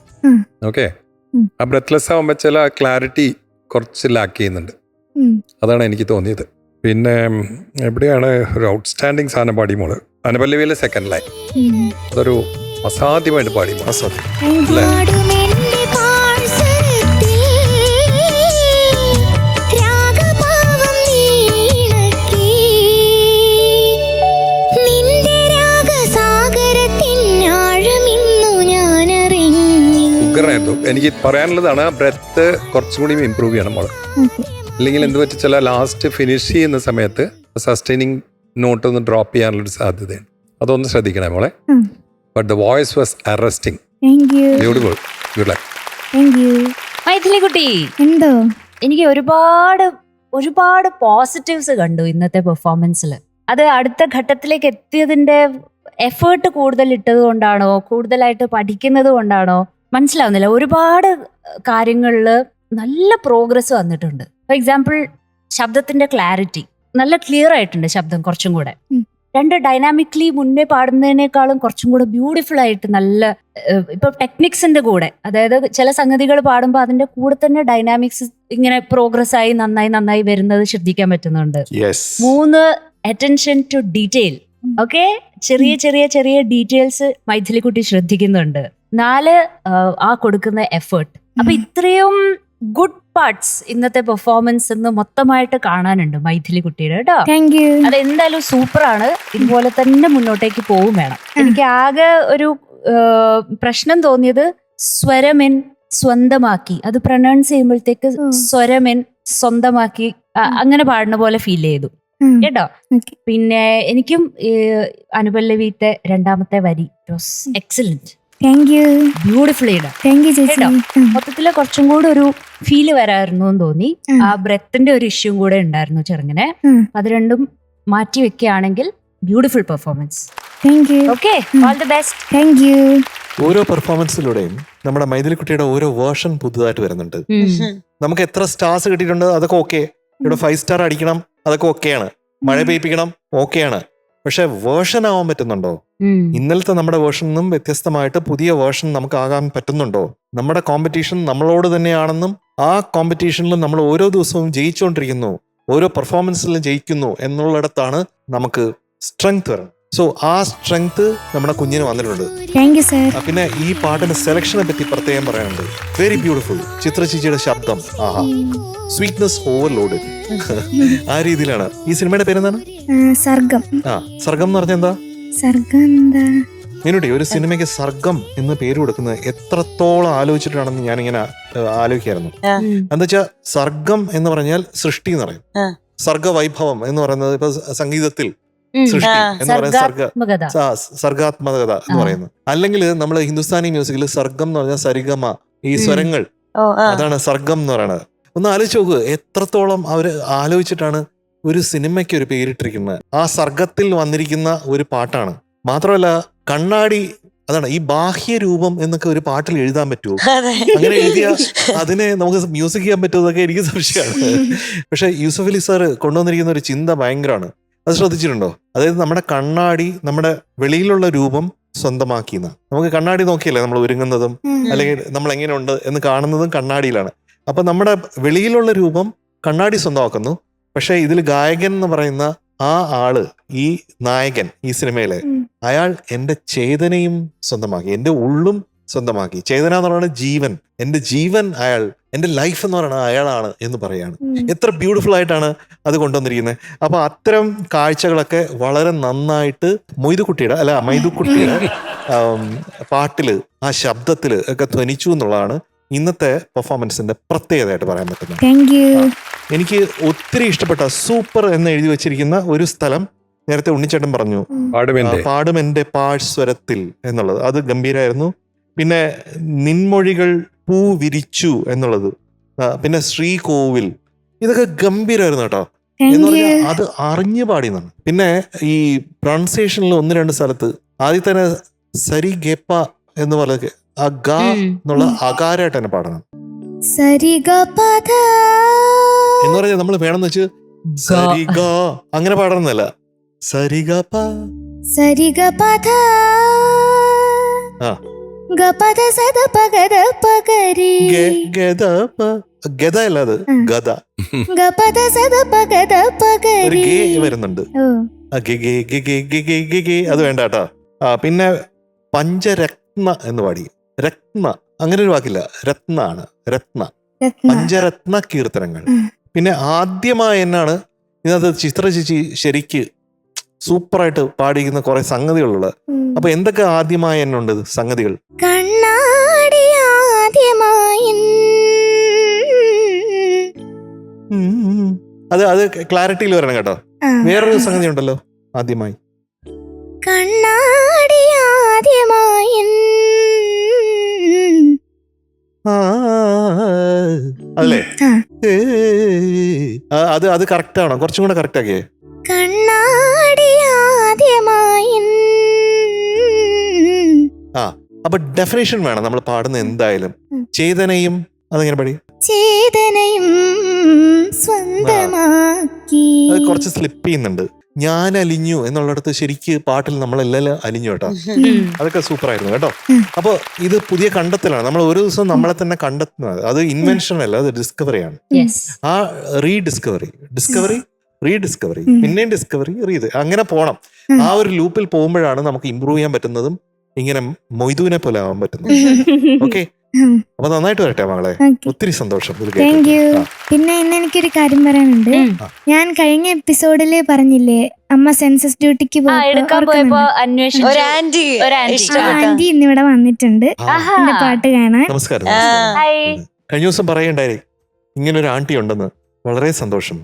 Speaker 4: ഓക്കെ, ആ ബ്രെത്ത്ലെസ് ആവുമ്പോൾ ചില ക്ലാരിറ്റി കുറച്ച് ലാക്ക് ചെയ്യുന്നുണ്ട്. അതാണ് എനിക്ക് തോന്നിയത്. പിന്നെ എവിടെയാണ് ഒരു ഔട്ട്സ്റ്റാൻഡിങ് സാധനം പാടി മോള്? അനുപല്ലവിയിലെ സെക്കൻഡ് ലൈൻ, അതൊരു അസാധ്യമായിട്ട് പാടി മോള്. അസാധ്യം അല്ലേ? എനിക്ക് പറയാനുള്ളതാണ്, ബ്രെത്ത് കുറച്ചുകൂടി ഇമ്പ്രൂവ് ചെയ്യണം മോള്. അല്ലെങ്കിൽ എന്ത് പറ്റി, ചില ലാസ്റ്റ് ഫിനിഷ് ചെയ്യുന്ന സമയത്ത് സസ്റ്റൈനിങ് നോട്ട് ഒന്ന് ഡ്രോപ്പ് ചെയ്യാനുള്ളൊരു സാധ്യതയാണ്. അതൊന്ന് ശ്രദ്ധിക്കണേ മോളെ. But the voice was arresting. Beautiful. Good luck.
Speaker 3: Maithili കുട്ടി,
Speaker 9: എന്തോ
Speaker 3: എനിക്ക് ഒരുപാട് പോസിറ്റീവ്സ് കണ്ടു ഇന്നത്തെ പെർഫോമൻസിൽ. അത് അടുത്ത ഘട്ടത്തിലേക്ക് എത്തിയതിന്റെ എഫേർട്ട് കൂടുതൽ ഇട്ടത് കൊണ്ടാണോ, കൂടുതലായിട്ട് പഠിക്കുന്നത് കൊണ്ടാണോ മനസ്സിലാവുന്നില്ല. ഒരുപാട് കാര്യങ്ങളിൽ നല്ല പ്രോഗ്രസ് വന്നിട്ടുണ്ട്. ഫോർ എക്സാമ്പിൾ, ശബ്ദത്തിന്റെ ക്ലാരിറ്റി നല്ല ക്ലിയർ ആയിട്ടുണ്ട്, ശബ്ദം കുറച്ചും കൂടെ. രണ്ട്, ഡൈനാമിക്കലി മുന്നേ പാടുന്നതിനേക്കാളും കുറച്ചും കൂടെ ബ്യൂട്ടിഫുൾ ആയിട്ട് നല്ല ഇപ്പൊ ടെക്നിക്സിന്റെ കൂടെ, അതായത് ചില സംഗതികൾ പാടുമ്പോൾ അതിന്റെ കൂടെ തന്നെ ഡൈനാമിക്സ് ഇങ്ങനെ പ്രോഗ്രസ് ആയി നന്നായി വരുന്നത് ശ്രദ്ധിക്കാൻ പറ്റുന്നുണ്ട്. 3, അറ്റൻഷൻ ടു ഡീറ്റെയിൽ. ഓക്കെ, ചെറിയ ഡീറ്റെയിൽസ് മൈഥിലിക്കുട്ടി ശ്രദ്ധിക്കുന്നുണ്ട്. 4, ആ കൊടുക്കുന്ന എഫേർട്ട്. അപ്പൊ ഇത്രയും ഗുഡ് പാർട്സ് ഇന്നത്തെ പെർഫോമൻസ് മൊത്തമായിട്ട് കാണാനുണ്ട് മൈഥിലി കുട്ടിയുടെ കേട്ടോ. അത് എന്തായാലും സൂപ്പറാണ്. ഇതുപോലെ തന്നെ മുന്നോട്ടേക്ക് പോവും വേണം. എനിക്ക് ആകെ ഒരു പ്രശ്നം തോന്നിയത് സ്വരമെൻ സ്വന്തമാക്കി, അത് പ്രൊനൗൺസ് ചെയ്യുമ്പോഴത്തേക്ക് സ്വരമെൻ സ്വന്തമാക്കി അങ്ങനെ പാടുന്ന പോലെ ഫീൽ ചെയ്തു കേട്ടോ. പിന്നെ എനിക്കും അനുപല്ലവിത്തെ രണ്ടാമത്തെ വരി എക്സലന്റ്, ബ്യൂട്ടിഫുൾ കേട്ടോ. മൊത്തത്തില് കുറച്ചും കൂടെ ഒരു ഫീല് വരായിരുന്നു എന്ന് തോന്നി. ആ ബ്രെത്തിന്റെ ഒരു ഇഷ്യൂ കൂടെ ഉണ്ടായിരുന്നു ചെറുങ്ങനെ. അത് രണ്ടും മാറ്റി വെക്കുകയാണെങ്കിൽ beautiful performance. Okay, all the best.
Speaker 8: ഓരോ പെർഫോമൻസിലൂടെയും നമ്മുടെ മൈഥിലിക്കുട്ടിയുടെ ഓരോ വേർഷൻ പുതുതായിട്ട് വരുന്നുണ്ട്. നമുക്ക് എത്ര സ്റ്റാർസ് കിട്ടിയിട്ടുണ്ട്, അതൊക്കെ ഓക്കെ. ഇവിടെ 5 സ്റ്റാർ അടിക്കണം, അതൊക്കെ ഓക്കെയാണ്. മഴ പെയ്യിപ്പിക്കണം, ഓക്കെയാണ്. പക്ഷെ വേർഷൻ ആവാൻ പറ്റുന്നുണ്ടോ? ഇന്നലത്തെ നമ്മുടെ വേർഷനും വ്യത്യസ്തമായിട്ട് പുതിയ വേർഷൻ നമുക്ക് ആകാൻ പറ്റുന്നുണ്ടോ? നമ്മുടെ കോമ്പറ്റീഷൻ നമ്മളോട് തന്നെയാണെന്നും ആ കോമ്പറ്റീഷനിൽ നമ്മൾ ഓരോ ദിവസവും ജയിച്ചുകൊണ്ടിരിക്കുന്നു, ഓരോ പെർഫോമൻസിലും ജയിക്കുന്നു എന്നുള്ളിടത്താണ് നമുക്ക് സ്ട്രെങ്ത് വരണം. സോ ആ സ്ട്രെങ്ത് നമ്മുടെ കുഞ്ഞിന് വന്നിട്ടുണ്ട്. പിന്നെ ഈ പാട്ടിന്റെ സെലക്ഷനെ പറ്റി പ്രത്യേകം പറയാനുണ്ട്. Very beautiful. ചിത്ര ചേച്ചിയുടെ ശബ്ദം, ആഹാ, സ്വീറ്റ്നെസ് ഓവർലോഡ്. ആ രീതിയിലാണ്. ഈ സിനിമയുടെ പേരെന്താണ്?
Speaker 9: സർഗം.
Speaker 8: സർഗം എന്ന് പറഞ്ഞാൽ എന്താ? മീനുട്ടി, ഒരു സിനിമയ്ക്ക് സർഗം എന്ന് പേര് കൊടുക്കുന്നത് എത്രത്തോളം ആലോചിച്ചിട്ടാണെന്ന് ഞാനിങ്ങനെ ആലോചിക്കായിരുന്നു. എന്താ വെച്ചാൽ സർഗം എന്ന് പറഞ്ഞാൽ സൃഷ്ടി എന്ന് പറയും. സർഗവൈഭവം എന്ന് പറയുന്നത് ഇപ്പൊ സംഗീതത്തിൽ സൃഷ്ടി എന്ന് പറയുന്നത് സർഗാത്മകത എന്ന് പറയുന്നത്. അല്ലെങ്കിൽ നമ്മൾ ഹിന്ദുസ്ഥാനി മ്യൂസിക്കിൽ സർഗം എന്ന് പറഞ്ഞാൽ സരിഗമ, ഈ സ്വരങ്ങൾ, അതാണ് സർഗം എന്ന് പറയുന്നത്. ഒന്ന് ആലോചിച്ച് നോക്കുക, എത്രത്തോളം അവര് ആലോചിച്ചിട്ടാണ് ഒരു സിനിമയ്ക്ക് ഒരു പേരിട്ടിരിക്കുന്നത്. ആ സർഗത്തിൽ വന്നിരിക്കുന്ന ഒരു പാട്ടാണ്. മാത്രമല്ല കണ്ണാടി, അതാണ് ഈ ബാഹ്യരൂപം എന്നൊക്കെ ഒരു പാട്ടിൽ എഴുതാൻ പറ്റുമോ? അങ്ങനെ എഴുതിയ അതിനെ നമുക്ക് മ്യൂസിക് ചെയ്യാൻ പറ്റുമെന്നൊക്കെ എനിക്ക് സംശയമാണ്. പക്ഷെ യൂസഫ് അലി സാറ് കൊണ്ടുവന്നിരിക്കുന്ന ഒരു ചിന്ത ഭയങ്കരമാണ്. അത് ശ്രദ്ധിച്ചിട്ടുണ്ടോ? അതായത് നമ്മുടെ കണ്ണാടി നമ്മുടെ വെളിയിലുള്ള രൂപം സ്വന്തമാക്കിയെന്ന. നമുക്ക് കണ്ണാടി നോക്കിയല്ലേ നമ്മൾ ഒരുങ്ങുന്നതും അല്ലെങ്കിൽ നമ്മൾ എങ്ങനെയുണ്ട് എന്ന് കാണുന്നതും കണ്ണാടിയിലാണ്. അപ്പൊ നമ്മുടെ വെളിയിലുള്ള രൂപം കണ്ണാടി സ്വന്തമാക്കുന്നു. പക്ഷെ ഇതിൽ ഗായകൻ എന്ന് പറയുന്ന ആ ആള്, ഈ നായകൻ ഈ സിനിമയിലെ, അയാൾ എന്റെ ചേതനയും സ്വന്തമാക്കി, എന്റെ ഉള്ളും സ്വന്തമാക്കി. ചേതന എന്ന് പറയുന്നത് ജീവൻ, എന്റെ ജീവൻ അയാൾ, എന്റെ ലൈഫ് എന്ന് പറയുന്നത് അയാളാണ് എന്ന് പറയാണ്. എത്ര ബ്യൂട്ടിഫുൾ ആയിട്ടാണ് അത് കൊണ്ടുവന്നിരിക്കുന്നത്. അപ്പൊ അത്തരം കാഴ്ചകളൊക്കെ വളരെ നന്നായിട്ട് മൈദുക്കുട്ടിയുടെ പാട്ടില്, ആ ശബ്ദത്തില് ഒക്കെ ധ്വനിച്ചു എന്നുള്ളതാണ് ഇന്നത്തെ പെർഫോമൻസിന്റെ പ്രത്യേകതയായിട്ട് പറയാൻ പറ്റുന്നത്. എനിക്ക് ഒത്തിരി ഇഷ്ടപ്പെട്ട സൂപ്പർ എന്ന് എഴുതി വെച്ചിരിക്കുന്ന ഒരു സ്ഥലം നേരത്തെ ഉണ്ണിച്ചേട്ടൻ പറഞ്ഞു, പാടുമെന്റെ പാഴ്സ്വരത്തിൽ എന്നുള്ളത്. അത് ഗംഭീരായിരുന്നു. പിന്നെ നിൻമൊഴികൾ പൂ വിരിച്ചു എന്നുള്ളത്, പിന്നെ ശ്രീകോവിൽ, ഇതൊക്കെ ഗംഭീരമായിരുന്നു കേട്ടോ. എന്ന് പറഞ്ഞാൽ അത് അറിഞ്ഞു പാടിയെന്നാണ്. പിന്നെ ഈ പ്രൊണൗൺസിയേഷനിൽ 1-2 സ്ഥലത്ത് ആദ്യം തന്നെ സരി ഗപ്പ എന്ന് പറഞ്ഞ ആ ഗ എന്നുള്ള അകാരായിട്ട് തന്നെ പാടണം. എന്ന് പറഞ്ഞാൽ നമ്മൾ വേണമെന്ന് വെച്ച് സരിഗ അങ്ങനെ പാടണമെന്നല്ല, സരിഗപ ഗത അല്ല, അത് ഗത ഒരു ഗേ വരുന്നുണ്ട്, അത് വേണ്ട കേട്ടോ. പിന്നെ പഞ്ചരത്ന എന്ന് പാടി. രത്ന അങ്ങനെ ഒരു വാക്കില്ല, രത്ന ആണ്, രത്ന, പഞ്ചരത്ന കീർത്തനങ്ങൾ. പിന്നെ ആദ്യമായി എന്നാണ് ഇതിനകത്ത് ചിത്ര ചേച്ചി ശരിക്ക് സൂപ്പറായിട്ട് പാടിക്കുന്ന കുറെ സംഗതികളുള്ളത്. അപ്പൊ എന്തൊക്കെ ആദ്യമായി എന്നുണ്ട് സംഗതികൾ? അത് അത് ക്ലാരിറ്റിയിൽ വരണം കേട്ടോ. വേറൊരു സംഗതി ഉണ്ടല്ലോ ആദ്യമായി, അല്ലേ? അത് അത് കറക്റ്റ് ആണോ? കുറച്ചും കൂടെ കറക്റ്റ് ആക്കിയേ. അപ്പൊ ഡെഫിനേഷൻ വേണം നമ്മൾ പാടുന്ന എന്തായാലും. ചേതനയും അതെങ്ങനെ പാടി? ചേതനയും സ്വന്തമാക്കി. അത് കുറച്ച് സ്ലിപ്പ് ചെയ്യുന്നുണ്ട്. ഞാൻ അലിഞ്ഞു എന്നുള്ളിടത്ത് ശരിക്ക് പാട്ടിൽ നമ്മളെല്ലാം അലിഞ്ഞു കേട്ടോ. അതൊക്കെ സൂപ്പർ ആയിരുന്നു കേട്ടോ. അപ്പൊ ഇത് പുതിയ കണ്ടെത്തലാണ്. നമ്മൾ ഒരു ദിവസം നമ്മളെ തന്നെ കണ്ടെത്തുന്നത്. അത് ഇൻവെൻഷൻ അല്ല, അത് ഡിസ്കവറിയാണ്. ആ റീഡിസ്കവറി, റീഡിസ്കവറി, പിന്നെയും ഡിസ്കവറി, അങ്ങനെ പോണം. ആ ഒരു ലൂപ്പിൽ പോകുമ്പോഴാണ് നമുക്ക് ഇമ്പ്രൂവ് ചെയ്യാൻ പറ്റുന്നതും ഇങ്ങനെ മൊയ്തുവിനെ പോലെ ആവാൻ പറ്റുന്നത്. ഓക്കെ, അപ്പൊ നന്നായിട്ട് വരട്ടെ മകളെ. ഒത്തിരി സന്തോഷം.
Speaker 9: പിന്നെ ഇന്ന് എനിക്കൊരു കാര്യം പറയാനുണ്ട്. ഞാൻ കഴിഞ്ഞ എപ്പിസോഡില് പറഞ്ഞില്ലേ, അമ്മ സെൻസസ് ഡ്യൂട്ടിക്ക് ആന്റി ഇന്നിവിടെ വന്നിട്ടുണ്ട് എന്റെ പാട്ട് കാണാൻ.
Speaker 8: നമസ്കാരം. കഴിഞ്ഞ ദിവസം പറയണ്ടായി ഇങ്ങനെ ഒരു ആന്റി ഉണ്ടെന്ന്. വളരെ സന്തോഷം.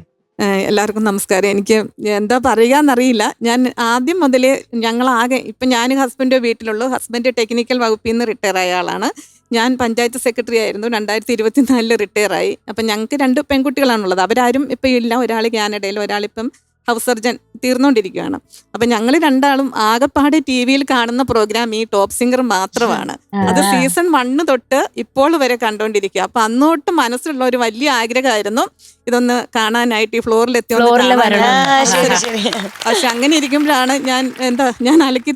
Speaker 11: എല്ലാവർക്കും നമസ്കാരം. എനിക്ക് എന്താ പറയുകയെന്നറിയില്ല. ഞാൻ ആദ്യം മുതലേ ഞങ്ങളാകെ ഇപ്പം ഞാൻ ഹസ്ബൻഡ് വീട്ടിലുള്ളൂ. ഹസ്ബൻഡ് ടെക്നിക്കൽ വകുപ്പിൽ നിന്ന് റിട്ടയർ ആയ ആളാണ്. ഞാൻ പഞ്ചായത്ത് സെക്രട്ടറി ആയിരുന്നു. 2024 റിട്ടയറായി. അപ്പം ഞങ്ങൾക്ക് 2 പെൺകുട്ടികളാണുള്ളത്. അവരാരും ഇപ്പം ഇല്ല. ഒരാൾ കാനഡയിൽ, ഒരാളിപ്പം ഹൗസ് സർജൻ തീർന്നുകൊണ്ടിരിക്കുകയാണ്. അപ്പം ഞങ്ങൾ 2 ആകെപ്പാടെ TV-യിൽ കാണുന്ന പ്രോഗ്രാം ഈ ടോപ്പ് സിംഗർ മാത്രമാണ്. അത് സീസൺ 1 തൊട്ട് ഇപ്പോൾ വരെ കണ്ടുകൊണ്ടിരിക്കുക. അപ്പം അന്നോട്ട് മനസ്സിലുള്ള ഒരു വലിയ ആഗ്രഹമായിരുന്നു ഇതൊന്ന് കാണാനായിട്ട്, ഈ ഫ്ലോറിലെത്തിയോണ്ട്. പക്ഷെ അങ്ങനെ ഇരിക്കുമ്പോഴാണ് ഞാൻ അലക്കി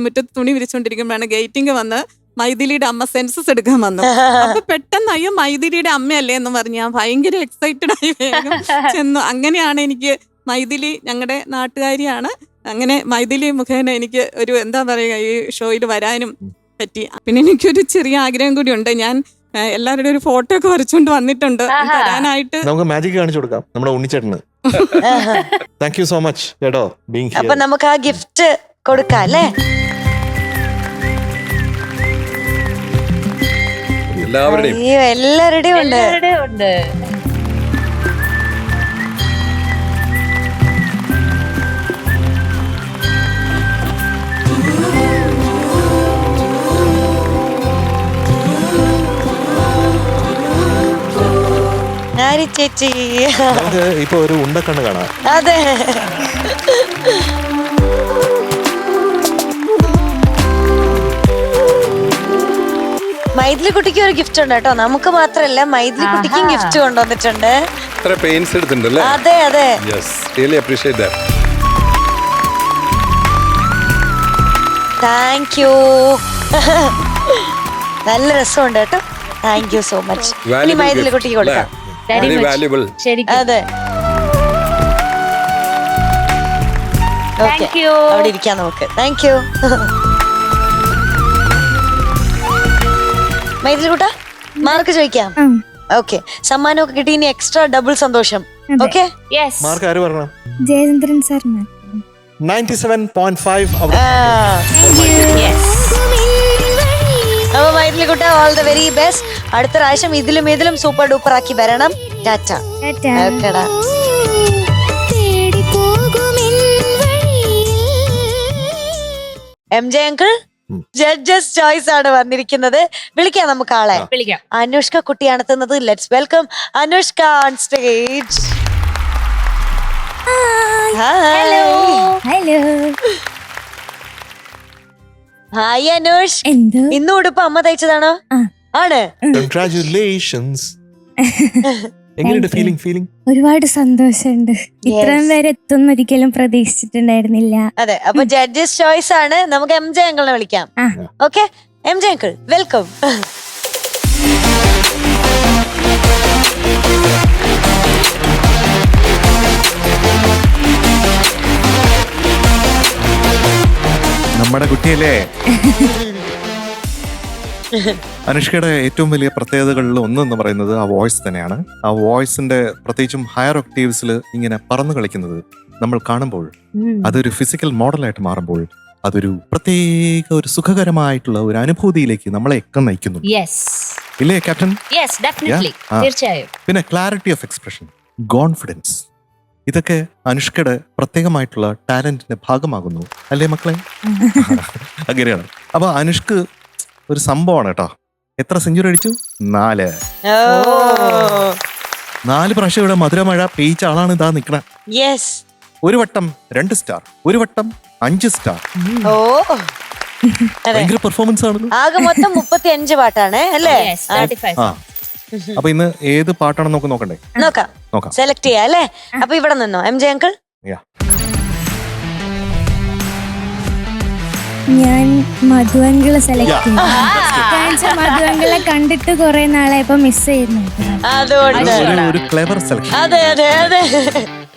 Speaker 11: മുറ്റത്ത് തുണി വിരിച്ചുകൊണ്ടിരിക്കുമ്പോഴാണ് ഗേറ്റിംഗ് വന്ന് മൈഥിലിയുടെ അമ്മ സെൻസസ് എടുക്കാൻ വന്നു. അപ്പൊ പെട്ടെന്ന് അയ്യോ മൈഥിലിയുടെ അമ്മയല്ലേ എന്ന് പറഞ്ഞ് ഞാൻ ഭയങ്കര എക്സൈറ്റഡ് ആയി വേഗം ചെന്നു. അങ്ങനെയാണ് എനിക്ക് മൈഥിലി ഞങ്ങളുടെ നാട്ടുകാരിയാണ്. അങ്ങനെ മൈഥിലി മുഖേന എനിക്ക് ഒരു എന്താ പറയുക ഈ ഷോയിൽ വരാനും പറ്റി. പിന്നെ എനിക്കൊരു ചെറിയ ആഗ്രഹം കൂടി ഉണ്ട്. ഞാൻ എല്ലാവരുടെയും ഒരു ഫോട്ടോ ഒക്കെ വരച്ചുകൊണ്ട് വന്നിട്ടുണ്ട് തരാനായിട്ട്.
Speaker 8: നമുക്ക് മാജിക് കാണിച്ചു കൊടുക്കാം നമ്മുടെ ഉണ്ണിച്ചേട്ടന്. താങ്ക് യു സോ മച്ച് കേട്ടോ ബീങ് ഹിയർ.
Speaker 2: അപ്പൊ നമുക്ക് ആ ഗിഫ്റ്റ് കൊടുക്കാം അല്ലേ? എല്ലാവരുടെയും ഉണ്ട്. ചേച്ചി
Speaker 8: ഇപ്പൊ ഒരു ഉണ്ടക്കണ്ണ് കാണാം.
Speaker 2: അതെ, മൈഥിലി കുട്ടിക്ക് ഒരു ഗിഫ്റ്റ് ഉണ്ട് കേട്ടോ. നമുക്ക് മാത്രല്ല, മൈഥിലി കുട്ടിക്കും ഗിഫ്റ്റ് കൊണ്ടുവന്നിട്ടുണ്ട്. അതെ അതെ, താങ്ക് യു. നല്ല രസമുണ്ട് കേട്ടോ. Thank you so much. ഇനി മൈഥിലി കുട്ടിക്ക് കൊടുക്കാം. അതെ, ഓക്കെ, അവിടെ ഇരിക്കാം നമുക്ക്. Thank you. മൈഥിലി കൂട്ടാ, മാർക്ക് ചോദിക്കാം. ഓക്കെ, സമ്മാനമൊക്കെ കിട്ടി, ഇനി എക്സ്ട്രാ ഡബിൾ സന്തോഷം. ഓക്കെ,
Speaker 8: മാർക്ക് ആര് പറഞ്ഞു?
Speaker 9: ജയചന്ദ്രൻ സാർ
Speaker 8: 97.5.
Speaker 2: അപ്പൊ മൈഥിലി കുട്ട, ഓൾ ദ വെരി ബെസ്റ്റ്. അടുത്ത പ്രാവശ്യം ഇതിലും സൂപ്പർ ഡൂപ്പർ ആക്കി വരണം. ടാറ്റ. ഓക്കെടാ. MJ അങ്കിൾ, ജഡ്ജസ് ചോയ്സ് ആണ് വന്നിരിക്കുന്നത്. വിളിക്കാം നമുക്ക് ആളെ. അനുഷ്ക കുട്ടിയാണ് എത്തുന്നത്. Let's welcome Anushka on stage.
Speaker 9: Hello.
Speaker 2: Hi Anush. ഇന്ന് ഉടുപ്പ് അമ്മ തയ്ച്ചതാണോ? ആണ്.
Speaker 8: കൺഗ്രാറ്റുലേഷൻസ്. എങ്ങനെയുണ്ട് ഫീലിംഗ്?
Speaker 9: ഒരുപാട് സന്തോഷമുണ്ട്. ഇത്രയും പേരെ എത്തുന്ന ഒരിക്കലും പ്രതീക്ഷിച്ചിട്ടുണ്ടായിരുന്നില്ല.
Speaker 2: അതെ, അപ്പൊ ജഡ്ജസ് ചോയ്സ് ആണ്. നമുക്ക് MJ അങ്കിളിനെ വിളിക്കാം. Okay, MJ uncle welcome.
Speaker 6: നമ്മുടെ കുട്ടിയല്ലേ. അനുഷ്കയുടെ ഏറ്റവും വലിയ പ്രത്യേകതകളിൽ ഒന്നെന്ന് പറയുന്നത് ആ വോയിസ് തന്നെയാണ്. ആ വോയിസിന്റെ പ്രത്യേകിച്ചും ഹയർ ഒക്ടേവ്സിൽ ഇങ്ങനെ പറന്നു കളിക്കുന്നത് നമ്മൾ കാണുമ്പോൾ, അതൊരു ഫിസിക്കൽ മോഡലായിട്ട് മാറുമ്പോൾ അതൊരു പ്രത്യേക ഒരു സുഖകരമായിട്ടുള്ള ഒരു അനുഭൂതിയിലേക്ക് നമ്മളെയൊക്കെ നയിക്കുന്നു. ഇല്ലേ ക്യാപ്റ്റൻ?
Speaker 3: തീർച്ചയായും.
Speaker 6: പിന്നെ ക്ലാരിറ്റി ഓഫ് എക്സ്പ്രഷൻ, കോൺഫിഡൻസ്, ഇതൊക്കെ അനുഷ്കയുടെ പ്രത്യേകമായിട്ടുള്ള ടാലന്റിന്റെ ഭാഗമാകുന്നു. അല്ലേ മക്കളെ? അങ്ങനെയാണ്. അപ്പൊ അനുഷ്ക ഒരു സംഭവമാണ് കേട്ടോ. എത്ര സെഞ്ചുറി അടിച്ചു? 4 പ്രാവശ്യം ഇവിടെ മധുരമഴ പെയ്ച്ച ആളാണ് ഇതാ നിക്കണ. ഒരു വട്ടം 2 സ്റ്റാർ, ഒരു വട്ടം 5 സ്റ്റാർ. ഭയങ്കര പെർഫോമൻസ് ആണ്.
Speaker 2: ആകെ മൊത്തം 35 പാട്ടാണ് അല്ലേ?
Speaker 6: അപ്പൊ ഇന്ന് ഏത് പാട്ടാണെന്ന് നമുക്ക് നോക്കണ്ടേ?
Speaker 2: നോക്കാം, സെലക്ട് ചെയ്യാം അല്ലേ? അപ്പൊ ഇവിടെ നിന്നോ MJ അങ്കിൾ?
Speaker 9: ഞാൻ മധുവങ്കിള് സെലക്ട് ചെയ്തു. മധുവങ്കിളെ കണ്ടിട്ട് കുറെ നാളെ ഇപ്പൊ മിസ് ചെയ്യുന്നു.
Speaker 6: ഒരു ക്ലെവർ സെലക്ഷൻ.
Speaker 2: അതെ അതെ അതെ.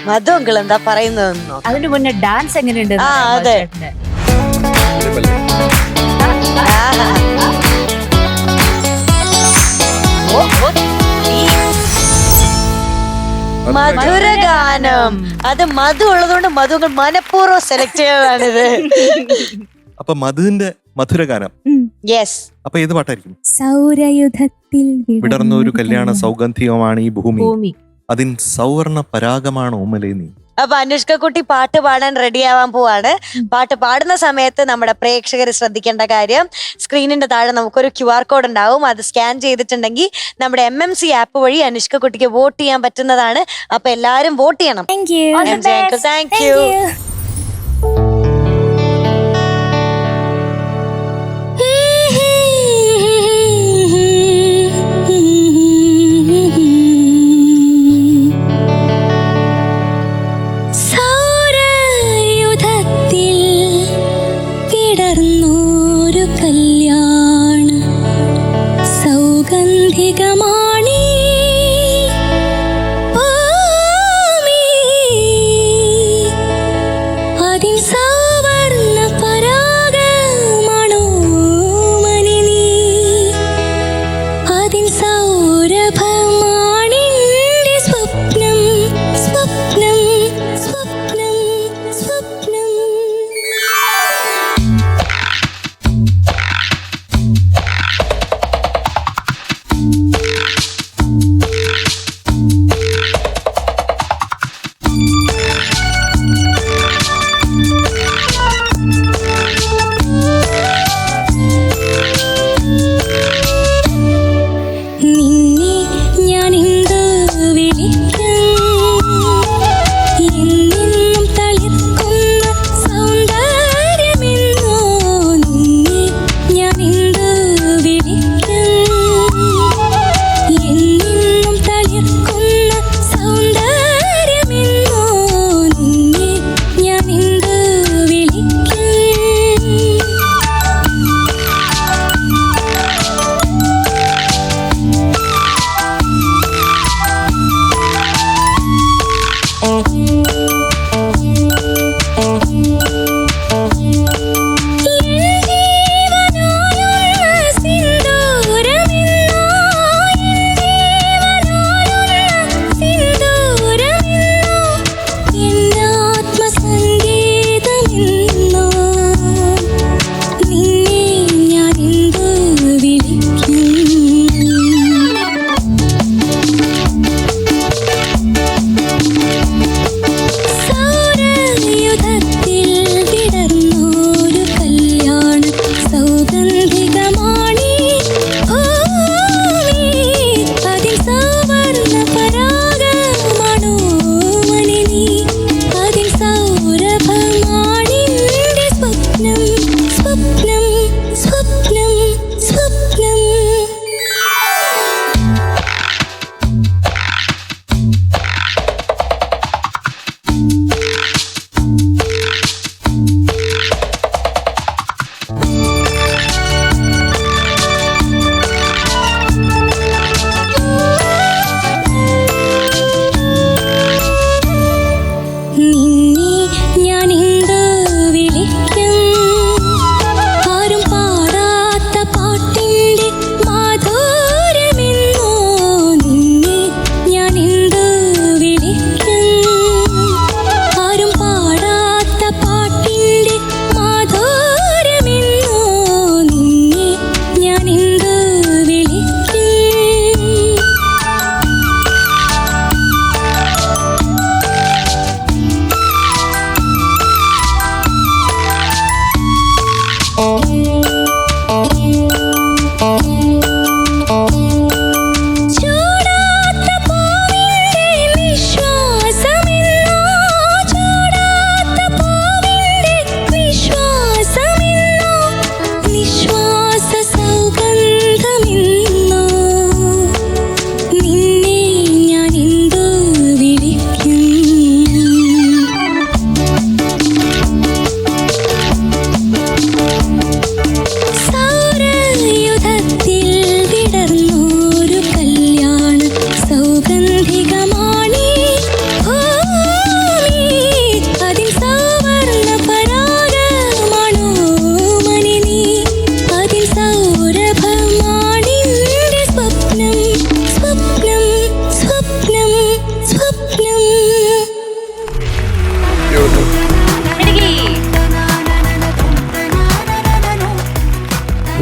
Speaker 2: മധു അങ്കിൾ എന്താ പറയുന്നതെന്നോ?
Speaker 3: അതിന് മുന്നേ ഡാൻസ് എങ്ങനെയുണ്ട്?
Speaker 2: അതെ, മധുരഗാനം. അത് മധു ഉള്ളതുകൊണ്ട് മധു മനഃപൂർവ്വം സെലക്ട് ചെയ്തതാണിത്.
Speaker 6: അപ്പൊ മധുവിന്റെ മധുരഗാനം. അപ്പൊ ഏത് പാട്ടായിരിക്കും?
Speaker 9: സൗരയുധത്തിൽ
Speaker 6: വിടർന്ന ഒരു കല്യാണ സൗഗന്ധികമാണ് ഈ ഭൂമി, അതിൻ സൗവർണ പരാഗമാണ് ഓമലേ നീ.
Speaker 2: അപ്പൊ അനുഷ്ക കുട്ടി പാട്ട് പാടാൻ റെഡി ആവാൻ പോവാണ്. പാട്ട് പാടുന്ന സമയത്ത് നമ്മുടെ പ്രേക്ഷകർ ശ്രദ്ധിക്കേണ്ട കാര്യം, സ്ക്രീനിന്റെ താഴെ നമുക്കൊരു QR കോഡ് ഉണ്ടാവും. അത് സ്കാൻ ചെയ്തിട്ടുണ്ടെങ്കിൽ നമ്മുടെ MMC ആപ്പ് വഴി അനുഷ്ക കുട്ടിക്ക് വോട്ട് ചെയ്യാൻ പറ്റുന്നതാണ്. അപ്പൊ എല്ലാരും വോട്ട് ചെയ്യണം. Thank you.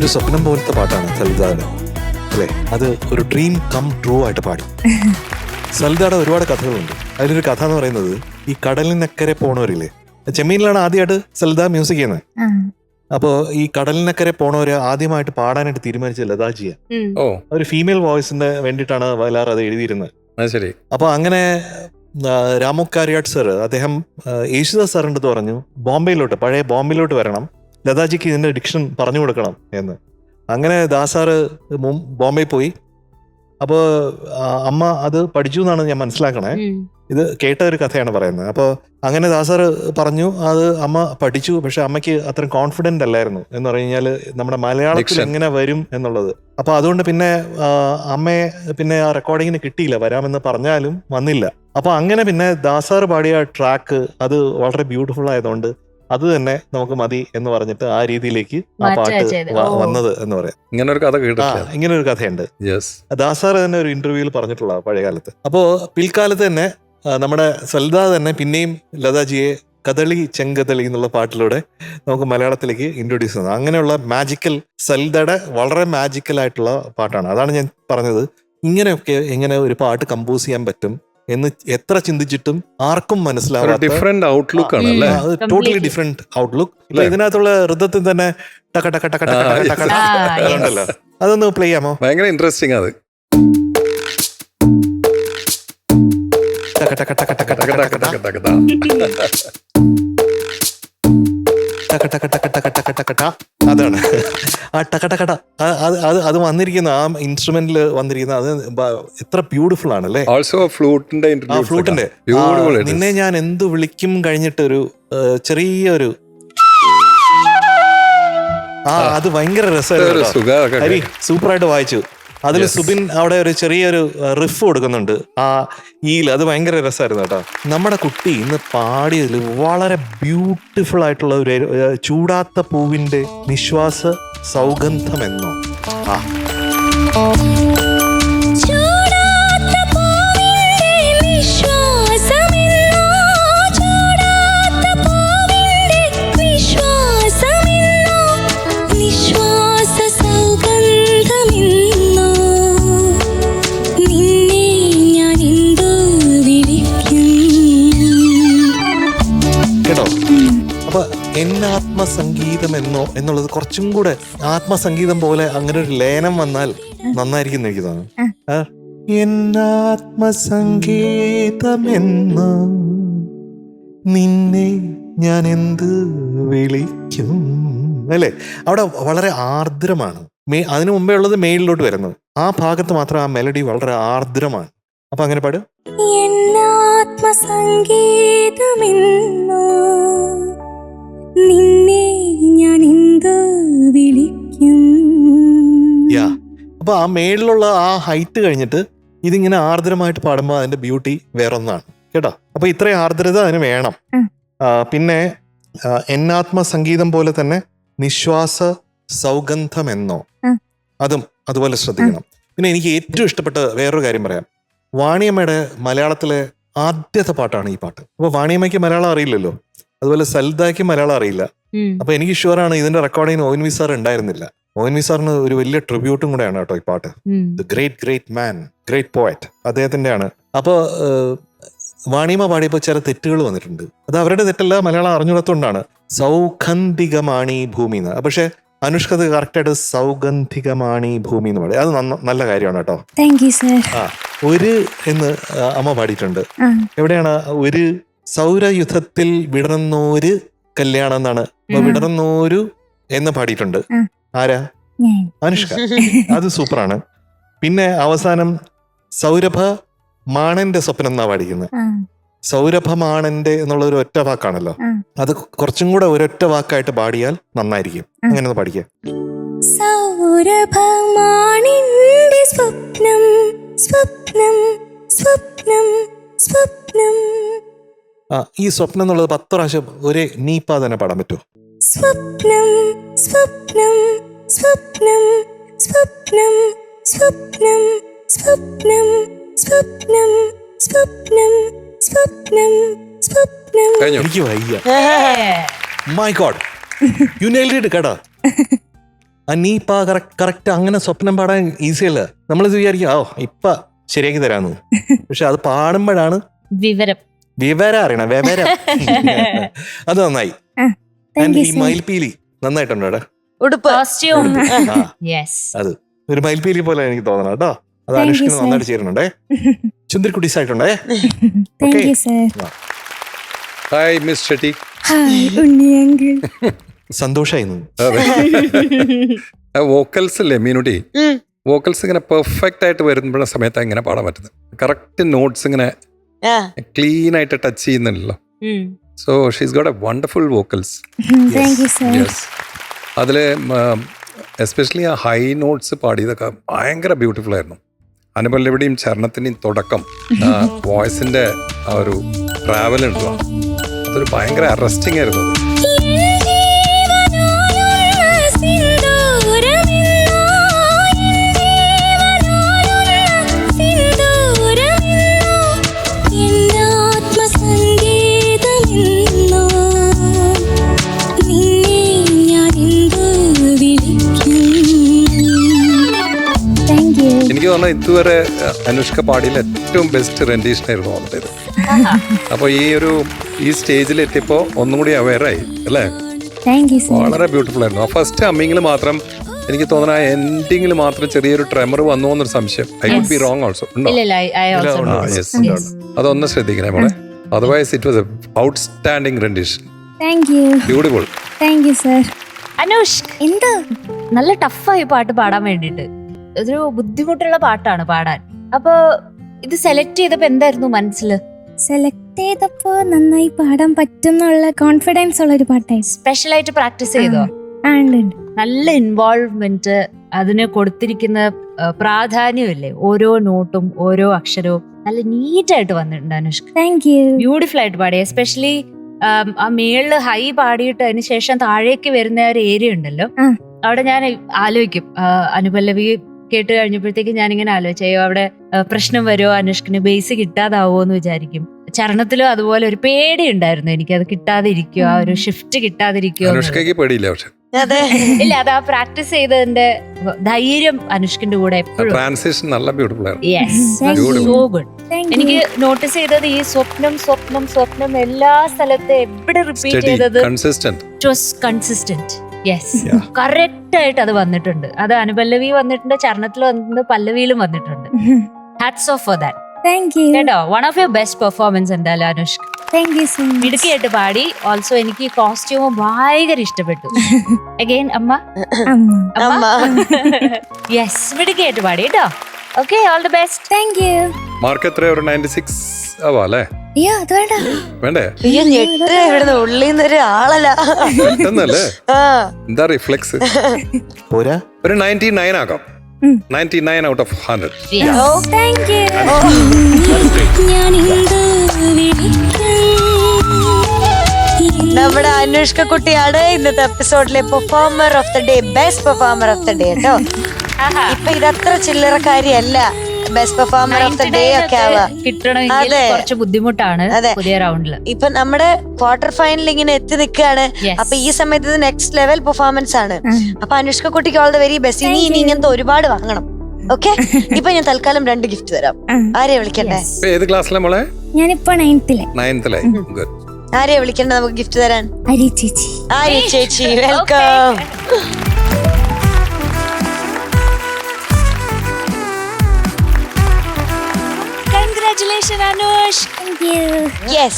Speaker 8: ഒരു സ്വപ്നം പോലത്തെ പാട്ടാണ് സൽദാടെ അല്ലേ. അത് ഒരു ഡ്രീം കം ട്രൂ ആയിട്ട് പാടി. സൽദാടെ ഒരുപാട് കഥകളുണ്ട്. അതിലൊരു കഥ എന്ന് പറയുന്നത് ഈ കടലിനക്കരെ പോണവരില്ലേ, ചെമ്മീനിലാണ് ആദ്യമായിട്ട് സൽദ മ്യൂസിക് ചെയ്യുന്നത്. അപ്പോൾ ഈ കടലിനക്കരെ പോണവര് ആദ്യമായിട്ട് പാടാനായിട്ട് തീരുമാനിച്ചത് ലതാജിയ. ഒരു ഫീമെയിൽ വോയിസിന് വേണ്ടിയിട്ടാണ് വയലാർ അത് എഴുതിയിരുന്നത്.
Speaker 4: ശരി.
Speaker 8: അപ്പൊ അങ്ങനെ രാമു കാര്യാട്ട് സാർ അദ്ദേഹം യേശുദാസ് സാറിൻ്റെ അടുത്ത് പറഞ്ഞു പഴയ ബോംബെയിലോട്ട് വരണം, ലതാജിക്ക് ഇതിന്റെ ഡിക്ഷൻ പറഞ്ഞു കൊടുക്കണം എന്ന്. അങ്ങനെ ദാസാറ് ബോംബെ പോയി. അപ്പോൾ അമ്മ അത് പഠിച്ചു എന്നാണ് ഞാൻ മനസ്സിലാക്കണേ. ഇത് കേട്ട ഒരു കഥയാണ് പറയുന്നത്. അപ്പോൾ അങ്ങനെ ദാസാറ് പറഞ്ഞു അത് അമ്മ പഠിച്ചു, പക്ഷെ അമ്മയ്ക്ക് അത്ര കോൺഫിഡന്റ് അല്ലായിരുന്നു എന്ന് പറഞ്ഞു കഴിഞ്ഞാൽ നമ്മുടെ മലയാളത്തിൽ എങ്ങനെ വരും എന്നുള്ളത്. അപ്പൊ അതുകൊണ്ട് പിന്നെ അമ്മയെ പിന്നെ ആ റെക്കോർഡിങ്ങിന് കിട്ടിയില്ല, വരാമെന്ന് പറഞ്ഞാലും വന്നില്ല. അപ്പൊ അങ്ങനെ പിന്നെ ദാസാറ് പാടിയ ട്രാക്ക് അത് വളരെ ബ്യൂട്ടിഫുൾ ആയതുകൊണ്ട് അത് തന്നെ നമുക്ക് മതി എന്ന് പറഞ്ഞിട്ട് ആ രീതിയിലേക്ക് ആ പാട്ട് വന്നത് എന്ന് പറയാം.
Speaker 4: ഇങ്ങനെ ഒരു കഥ കേട്ടിട്ടില്ല.
Speaker 8: ഇങ്ങനെ ഒരു കഥയുണ്ട്. ദാസാറ് തന്നെ ഒരു ഇന്റർവ്യൂവിൽ പറഞ്ഞിട്ടുള്ള പഴയ കാലത്ത്. അപ്പോ പിൽക്കാലത്ത് തന്നെ നമ്മുടെ സൽദ തന്നെ പിന്നെയും ലതാജിയെ കദളി ചെങ്കദളി എന്നുള്ള പാട്ടിലൂടെ നമുക്ക് മലയാളത്തിലേക്ക് ഇൻട്രൊഡ്യൂസ് ചെയ്യുന്നത്. അങ്ങനെയുള്ള മാജിക്കൽ സൽദയുടെ വളരെ മാജിക്കൽ ആയിട്ടുള്ള പാട്ടാണ്. അതാണ് ഞാൻ പറഞ്ഞത്, ഇങ്ങനെയൊക്കെ എങ്ങനെ ഒരു പാട്ട് കമ്പോസ് ചെയ്യാൻ പറ്റും എന്ന് എത്ര ചിന്തിച്ചിട്ടും ആർക്കും മനസ്സിലാവാത്ത
Speaker 4: ഡിഫറെന്റ് ഔട്ട്ലുക്ക് ആണ് അല്ലേ,
Speaker 8: ടോട്ടലി ഡിഫറെന്റ് ഔട്ട്ലുക്ക്. ഇപ്പൊ ഇതിനകത്തുള്ള ഋതത്തിൽ തന്നെ ടക ടക ടക ടക ടക അതുണ്ടല്ലോ, അതൊന്ന് പ്ലേ ചെയ്യാമോ?
Speaker 4: ഭയങ്കര ഇൻട്രസ്റ്റിംഗ് അത്.
Speaker 8: അതാണ് ആ ടകടകട അത് വന്നിരിക്കുന്ന ആ ഇൻസ്ട്രുമെന്റിൽ വന്നിരിക്കുന്ന അത് എത്ര ബ്യൂട്ടിഫുൾ ആണ് അല്ലേ.
Speaker 4: ഫ്ലൂട്ടിന്റെ
Speaker 8: നിന്നെ ഞാൻ എന്തു വിളിക്കും കഴിഞ്ഞിട്ടൊരു ചെറിയൊരു അത് ഭയങ്കര രസമായിരുന്നു. ഹരി സൂപ്പറായിട്ട് വായിച്ചു. അതിൽ സുബിൻ അവിടെ ഒരു ചെറിയൊരു റിഫ് കൊടുക്കുന്നുണ്ട് ആ അത് ഭയങ്കര രസമായിരുന്നു കേട്ടോ. നമ്മുടെ കുട്ടി ഇന്ന് പാടിയതിൽ വളരെ ബ്യൂട്ടിഫുൾ ആയിട്ടുള്ള ഒരു ചൂടാത്ത പൂവിന്റെ നിശ്വാസ സൗഗന്ധമെന്നോ എന്നാത്മസംഗീതം എന്നുള്ളത് കുറച്ചും കൂടെ ആത്മസംഗീതം പോലെ അങ്ങനെ ഒരു ലയനം വന്നാൽ നന്നായിരിക്കും എനിക്ക് തോന്നുന്നു. എന്നാത്മസംഗീതമെന്നോ നിന്നെ ഞാൻ എന്ത് വിളിക്കും അല്ലേ. അവിടെ വളരെ ആർദ്രമാണ്. അതിനു മുമ്പേ ഉള്ളത് മെയിലിലോട്ട് വരുന്നത്, ആ ഭാഗത്ത് മാത്രം ആ മെലഡി വളരെ ആർദ്രമാണ്. അപ്പൊ അങ്ങനെ പാടും.
Speaker 9: നിന്നെ ഞാൻ എന്ത് വിളിക്കും.
Speaker 8: അപ്പൊ ആ മേളിലുള്ള ആ ഹൈറ്റ് കഴിഞ്ഞിട്ട് ഇതിങ്ങനെ ആർദ്രമായിട്ട് പാടുമ്പോൾ അതിന്റെ ബ്യൂട്ടി വേറൊന്നാണ് കേട്ടോ. അപ്പൊ ഇത്രയും ആർദ്രത അതിന് വേണം. പിന്നെ എന്നാത്മ സംഗീതം പോലെ തന്നെ നിശ്വാസ സൗഗന്ധമെന്നോ അതും അതുപോലെ ശ്രദ്ധിക്കണം. പിന്നെ എനിക്ക് ഏറ്റവും ഇഷ്ടപ്പെട്ട വേറൊരു കാര്യം പറയാം. വാണിയമ്മയുടെ മലയാളത്തിലെ ആദ്യത്തെ പാട്ടാണ് ഈ പാട്ട്. അപ്പൊ വാണിയമ്മയ്ക്ക് മലയാളം അറിയില്ലല്ലോ, അതുപോലെ സൽദയ്ക്ക് മലയാളം അറിയില്ല. അപ്പൊ എനിക്ക് ഷുവറാണ് ഇതിന്റെ റെക്കോർഡിങ്ങിന് ONV സാർ ഉണ്ടായിരുന്നില്ല. ONV സാറിന് ഒരു വലിയ ട്രിബ്യൂട്ടും കൂടെയാണ് കേട്ടോ ഈ പാട്ട്. The great man, great poet അദ്ദേഹത്തിന്റെ ആണ്. അപ്പൊ വാണിയമ്മ പാടിയപ്പോൾ ചില തെറ്റുകൾ വന്നിട്ടുണ്ട്. അത് അവരുടെ തെറ്റല്ല, മലയാളം അറിഞ്ഞുകൊണ്ടാണ്. സൗഗന്ധികമാണി ഭൂമി എന്ന്, പക്ഷെ അനുഷ്കത് കറക്റ്റായിട്ട് സൗഗന്ധികമാണി ഭൂമി എന്ന് പാടി. അത് നല്ല കാര്യമാണ് കേട്ടോ. ഒരു എന്ന് അമ്മ പാടിയിട്ടുണ്ട്. എവിടെയാണ് ഒരു സൗരയുധത്തിൽ വിടർന്നോര് കല്യാണം എന്നാണ്. അപ്പൊ വിടർന്നോരു എന്ന് പാടിയിട്ടുണ്ട്. ആരാ? അനുഷ്ക. അത് സൂപ്പറാണ്. പിന്നെ അവസാനം സൗരഭ മാണന്റെ സ്വപ്നം എന്നാ പാടിക്കുന്നത്. സൗരഭമാണന്റെ എന്നുള്ള ഒരു ഒറ്റ വാക്കാണല്ലോ, അത് കുറച്ചും കൂടെ ഒരൊറ്റ വാക്കായിട്ട് പാടിയാൽ നന്നായിരിക്കും. അങ്ങനെ ഒന്ന് പാടിക്കുക.
Speaker 9: സൗരഭമാണിന്റെ സ്വപ്നം സ്വപ്നം സ്വപ്നം സ്വപ്നം.
Speaker 8: ഈ സ്വപ്നം എന്നുള്ളത് 10 പ്രാവശ്യം ഒരേ നീപ്പാ തന്നെ പാടാൻ പറ്റുമോ?
Speaker 9: സ്വപ്നം സ്വപ്നം സ്വപ്നം സ്വപ്നം സ്വപ്നം സ്വപ്നം സ്വപ്നം സ്വപ്നം സ്വപ്നം സ്വപ്നം.
Speaker 8: എനിക്ക് വയ്യ. My god, you nailed it കേട്ടോ. നീപ്പ കറക്റ്റ് അങ്ങനെ സ്വപ്നം പാടാൻ ഈസിയല്ല. നമ്മളിത് വിചാരിക്കും ഇപ്പൊ ശരിയാക്കി തരാന്ന്. പക്ഷെ അത് പാടുമ്പോഴാണ് വിവരം അറിയണം. വിവരം അത് നന്നായി. ഈ മയിൽപീലി നന്നായിട്ടുണ്ട് അവിടെ.
Speaker 2: ഉടുപ്പ്
Speaker 8: അത് ഒരു മയിൽപീലി പോലെ എനിക്ക് തോന്നണം കേട്ടോ. അത് അനുഷ്ഠിന് നന്നായിട്ട് ചേരുന്നുണ്ടേ. ചുന്തിരിക്കുട്ടി ആയിട്ടുണ്ടേ.
Speaker 4: Hi miss Shetty.
Speaker 8: സന്തോഷായിരുന്നു.
Speaker 4: വോക്കൽസ് അല്ലേ മീനുട്ടി? വോക്കൽസ് ഇങ്ങനെ പെർഫെക്റ്റ് ആയിട്ട് വരുമ്പോഴ സമയത്ത് എങ്ങനെ പാടാൻ പറ്റുന്നത്? കറക്റ്റ് നോട്ട്സ് ഇങ്ങനെ ക്ലീൻ ആയിട്ട് ടച്ച് ചെയ്യുന്നുണ്ടല്ലോ. So she's got A wonderful vocals. അതില് എസ്പെഷ്യലി ആ ഹൈ നോട്ട്സ് പാടിയതൊക്കെ ഭയങ്കര ബ്യൂട്ടിഫുൾ ആയിരുന്നു. അനുപല്ലവിയുടെയും ചരണത്തിന്റെയും തുടക്കം, വോയിസിന്റെ ആ ഒരു ട്രാവൽ ഉണ്ടല്ലോ, അതൊരു ഭയങ്കര അറസ്റ്റിംഗ് ആയിരുന്നു. എനിക്ക് തോന്നുന്നു ഇതുവരെ അനുഷ്ക പാടിയിൽ ഏറ്റവും ബെസ്റ്റ് റെൻഡീഷൻ ആയിരുന്നു അവരുടേത്. അപ്പൊ ഈ സ്റ്റേജിൽ എത്തിയപ്പോ ഒന്നും കൂടി അവെയറായി അല്ലേ? വളരെ ബ്യൂട്ടിഫുൾ ആയിരുന്നു. ആ ഫസ്റ്റ് അമ്മിങ്ങിൽ മാത്രം എനിക്ക് തോന്നുന്നു ആ എൻഡിങ്ങിൽ മാത്രം ചെറിയൊരു ട്രെമർ വന്നു എന്നൊരു സംശയം. I could be wrong also. അതൊന്ന് ശ്രദ്ധിക്കണേ മോളെ. Otherwise it was a outstanding rendition. Beautiful.
Speaker 3: Anush, എന്ത് നല്ല ടഫായി പാട്ട് പാടാൻ വേണ്ടിട്ട്. ഇതൊരു ബുദ്ധിമുട്ടുള്ള പാട്ടാണ് പാടാൻ. അപ്പൊ ഇത് സെലക്ട് ചെയ്തപ്പോ എന്തായിരുന്നു മനസ്സിൽ?
Speaker 9: സെലക്ട് ചെയ്തപ്പോ നന്നായി പാടാൻ പറ്റുന്നുള്ള കോൺഫിഡൻസ് ഉള്ള ഒരു പാട്ടായി.
Speaker 3: സ്പെഷ്യൽ ആയിട്ട് പ്രാക്ടീസ് ചെയ്തോ? നല്ല ഇൻവോൾവ്മെന്റ്, അതിന് കൊടുത്തിരിക്കുന്ന പ്രാധാന്യമല്ലേ, ഓരോ നോട്ടും ഓരോ അക്ഷരവും നല്ല നീറ്റായിട്ട് വന്നിട്ടുണ്ട് അനുഷ്ക. ബ്യൂട്ടിഫുൾ ആയിട്ട് പാടി. എസ്പെഷ്യലി ആ മേളില് ഹൈ പാടിയിട്ട് അതിന് ശേഷം താഴേക്ക് വരുന്ന ഒരു ഏരിയ ഉണ്ടല്ലോ, അവിടെ ഞാൻ ആലോചിക്കും. അനുപല്ലവി കേട്ട് കഴിഞ്ഞപ്പോഴത്തേക്ക് ഞാനിങ്ങനെ ആലോചിച്ചോ അവിടെ പ്രശ്നം വരുമോ, അനുഷ്കിന് ബേസ് കിട്ടാതാവോ എന്ന് വിചാരിക്കും. ചരണത്തിലും അതുപോലെ ഒരു പേടി ഉണ്ടായിരുന്നു എനിക്ക്, അത് കിട്ടാതിരിക്കോ, ആ ഒരു ഷിഫ്റ്റ് കിട്ടാതിരിക്കോ. ഇല്ല, അത് ആ പ്രാക്ടീസ് ചെയ്തതിന്റെ ധൈര്യം അനുഷ്കിന്റെ കൂടെ എപ്പോഴും. So good. എനിക്ക് നോട്ടീസ് ചെയ്തത് ഈ സ്വപ്നം സ്വപ്നം സ്വപ്നം എല്ലാ സ്ഥലത്തും എവിടെ റിപ്പീറ്റ് ചെയ്തത് കൺസിസ്റ്റന്റ്. യെസ്, കറക്റ്റ് ആയിട്ട് അത് വന്നിട്ടുണ്ട്. അത് അനുപല്ലവി വന്നിട്ടുണ്ട്, ചരണത്തിൽ വന്നിട്ടുണ്ട്, പല്ലവിയിലും വന്നിട്ടുണ്ട്. Hats off for that. കേട്ടോ, one of your best performance എന്തായാലും അനുഷ്ക. മിടുക്കിയായിട്ട് പാടി. ഓൾസോ എനിക്ക് കോസ്റ്റ്യൂമും ഭയങ്കര ഇഷ്ടപ്പെട്ടു. അഗൈൻ അമ്മ. യെസ്, മിടുക്കിയായിട്ട് പാടി കേട്ടോ. Okay, all the best.
Speaker 9: Thank you.
Speaker 4: Mark എത്ര? ഒരു 96 ആവാല്ലേ? വേണ്ടേ?
Speaker 2: ഉള്ളിന്നൊരു ആളല്ല.
Speaker 4: എന്താ റിഫ്ലെക്സ്? ഒരു 99 ആകാം. 99 out of 100.
Speaker 2: നമ്മുടെ അനുഷ്ക കുട്ടിയാണ് ഇന്നത്തെ എപ്പിസോഡിലെ performer of the day, best performer of the day കേട്ടോ. ഇപ്പൊ ഇതത്ര ചില്ലറക്കാരിയല്ല best performer of the day ഒക്കെ
Speaker 3: കിട്ടണമെങ്കിൽ കുറച്ച് ബുദ്ധിമുട്ടാണ് പുതിയ റൗണ്ടിൽ.
Speaker 2: ഇപ്പൊ നമ്മുടെ ക്വാർട്ടർ ഫൈനൽ ഇങ്ങനെ എത്തി നിൽക്കുകയാണ്. അപ്പൊ ഈ സമയത്ത് ഇത് നെക്സ്റ്റ് ലെവൽ പെർഫോമൻസ് ആണ്. അപ്പൊ അനുഷ്ക കുട്ടിക്ക് ഓൾ ദ വെരി ബെസ്റ്റ്. ഇനി ഇങ്ങനത്തെ ഒരുപാട് വാങ്ങണം. ഓക്കെ, ഇപ്പൊ ഞാൻ തൽക്കാലം 2 ഗിഫ്റ്റ് തരാം. ആരെയാ വിളിക്കണ്ടേ?
Speaker 4: ഏത് ക്ലാസ്സിലെ മോളെ?
Speaker 9: ഞാനിപ്പോ 9th.
Speaker 2: ആരെയാ വിളിക്കണ്ടേ നമുക്ക് ഗിഫ്റ്റ് തരാൻ?
Speaker 9: ആര്യ ചേച്ചി.
Speaker 2: ആര്യ ചേച്ചി, welcome.
Speaker 3: Congratulations Anush.
Speaker 9: Thank you.
Speaker 2: Yes.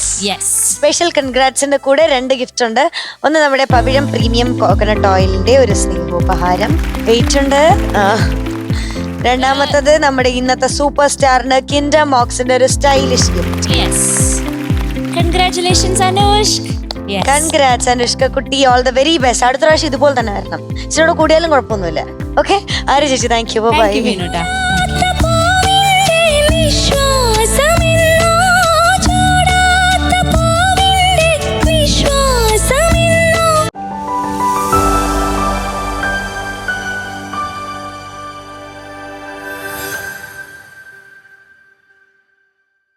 Speaker 2: Special കൺഗ്രാറ്റ്സിന്റെ കൂടെ 2 ഗിഫ്റ്റ് ഉണ്ട്. ഒന്ന് നമ്മുടെ പവിഴം പ്രീമിയം കോക്കനട്ട് ഓയിലിന്റെ ഒരു സ്നേഹോപഹാരം വെയിറ്റ് ഉണ്ട്. രണ്ടാമത്തത് നമ്മുടെ ഇന്നത്തെ സൂപ്പർ സ്റ്റാറിന് കിൻഡർ മോക്സിന്റെ ഒരു stylish gift.
Speaker 3: Congratulations Anush.
Speaker 2: Congrats Anushka കുട്ടി, ഓൾ ദ വെരി ബെസ്റ്റ്. അടുത്ത പ്രാവശ്യം ഇതുപോലെ തന്നെ വരണം. ഇച്ചിനോട് കൂടിയാലും കുഴപ്പമൊന്നുമില്ല. ഓക്കെ, ആര്യ ചേച്ചി, താങ്ക് യു. ബൈ.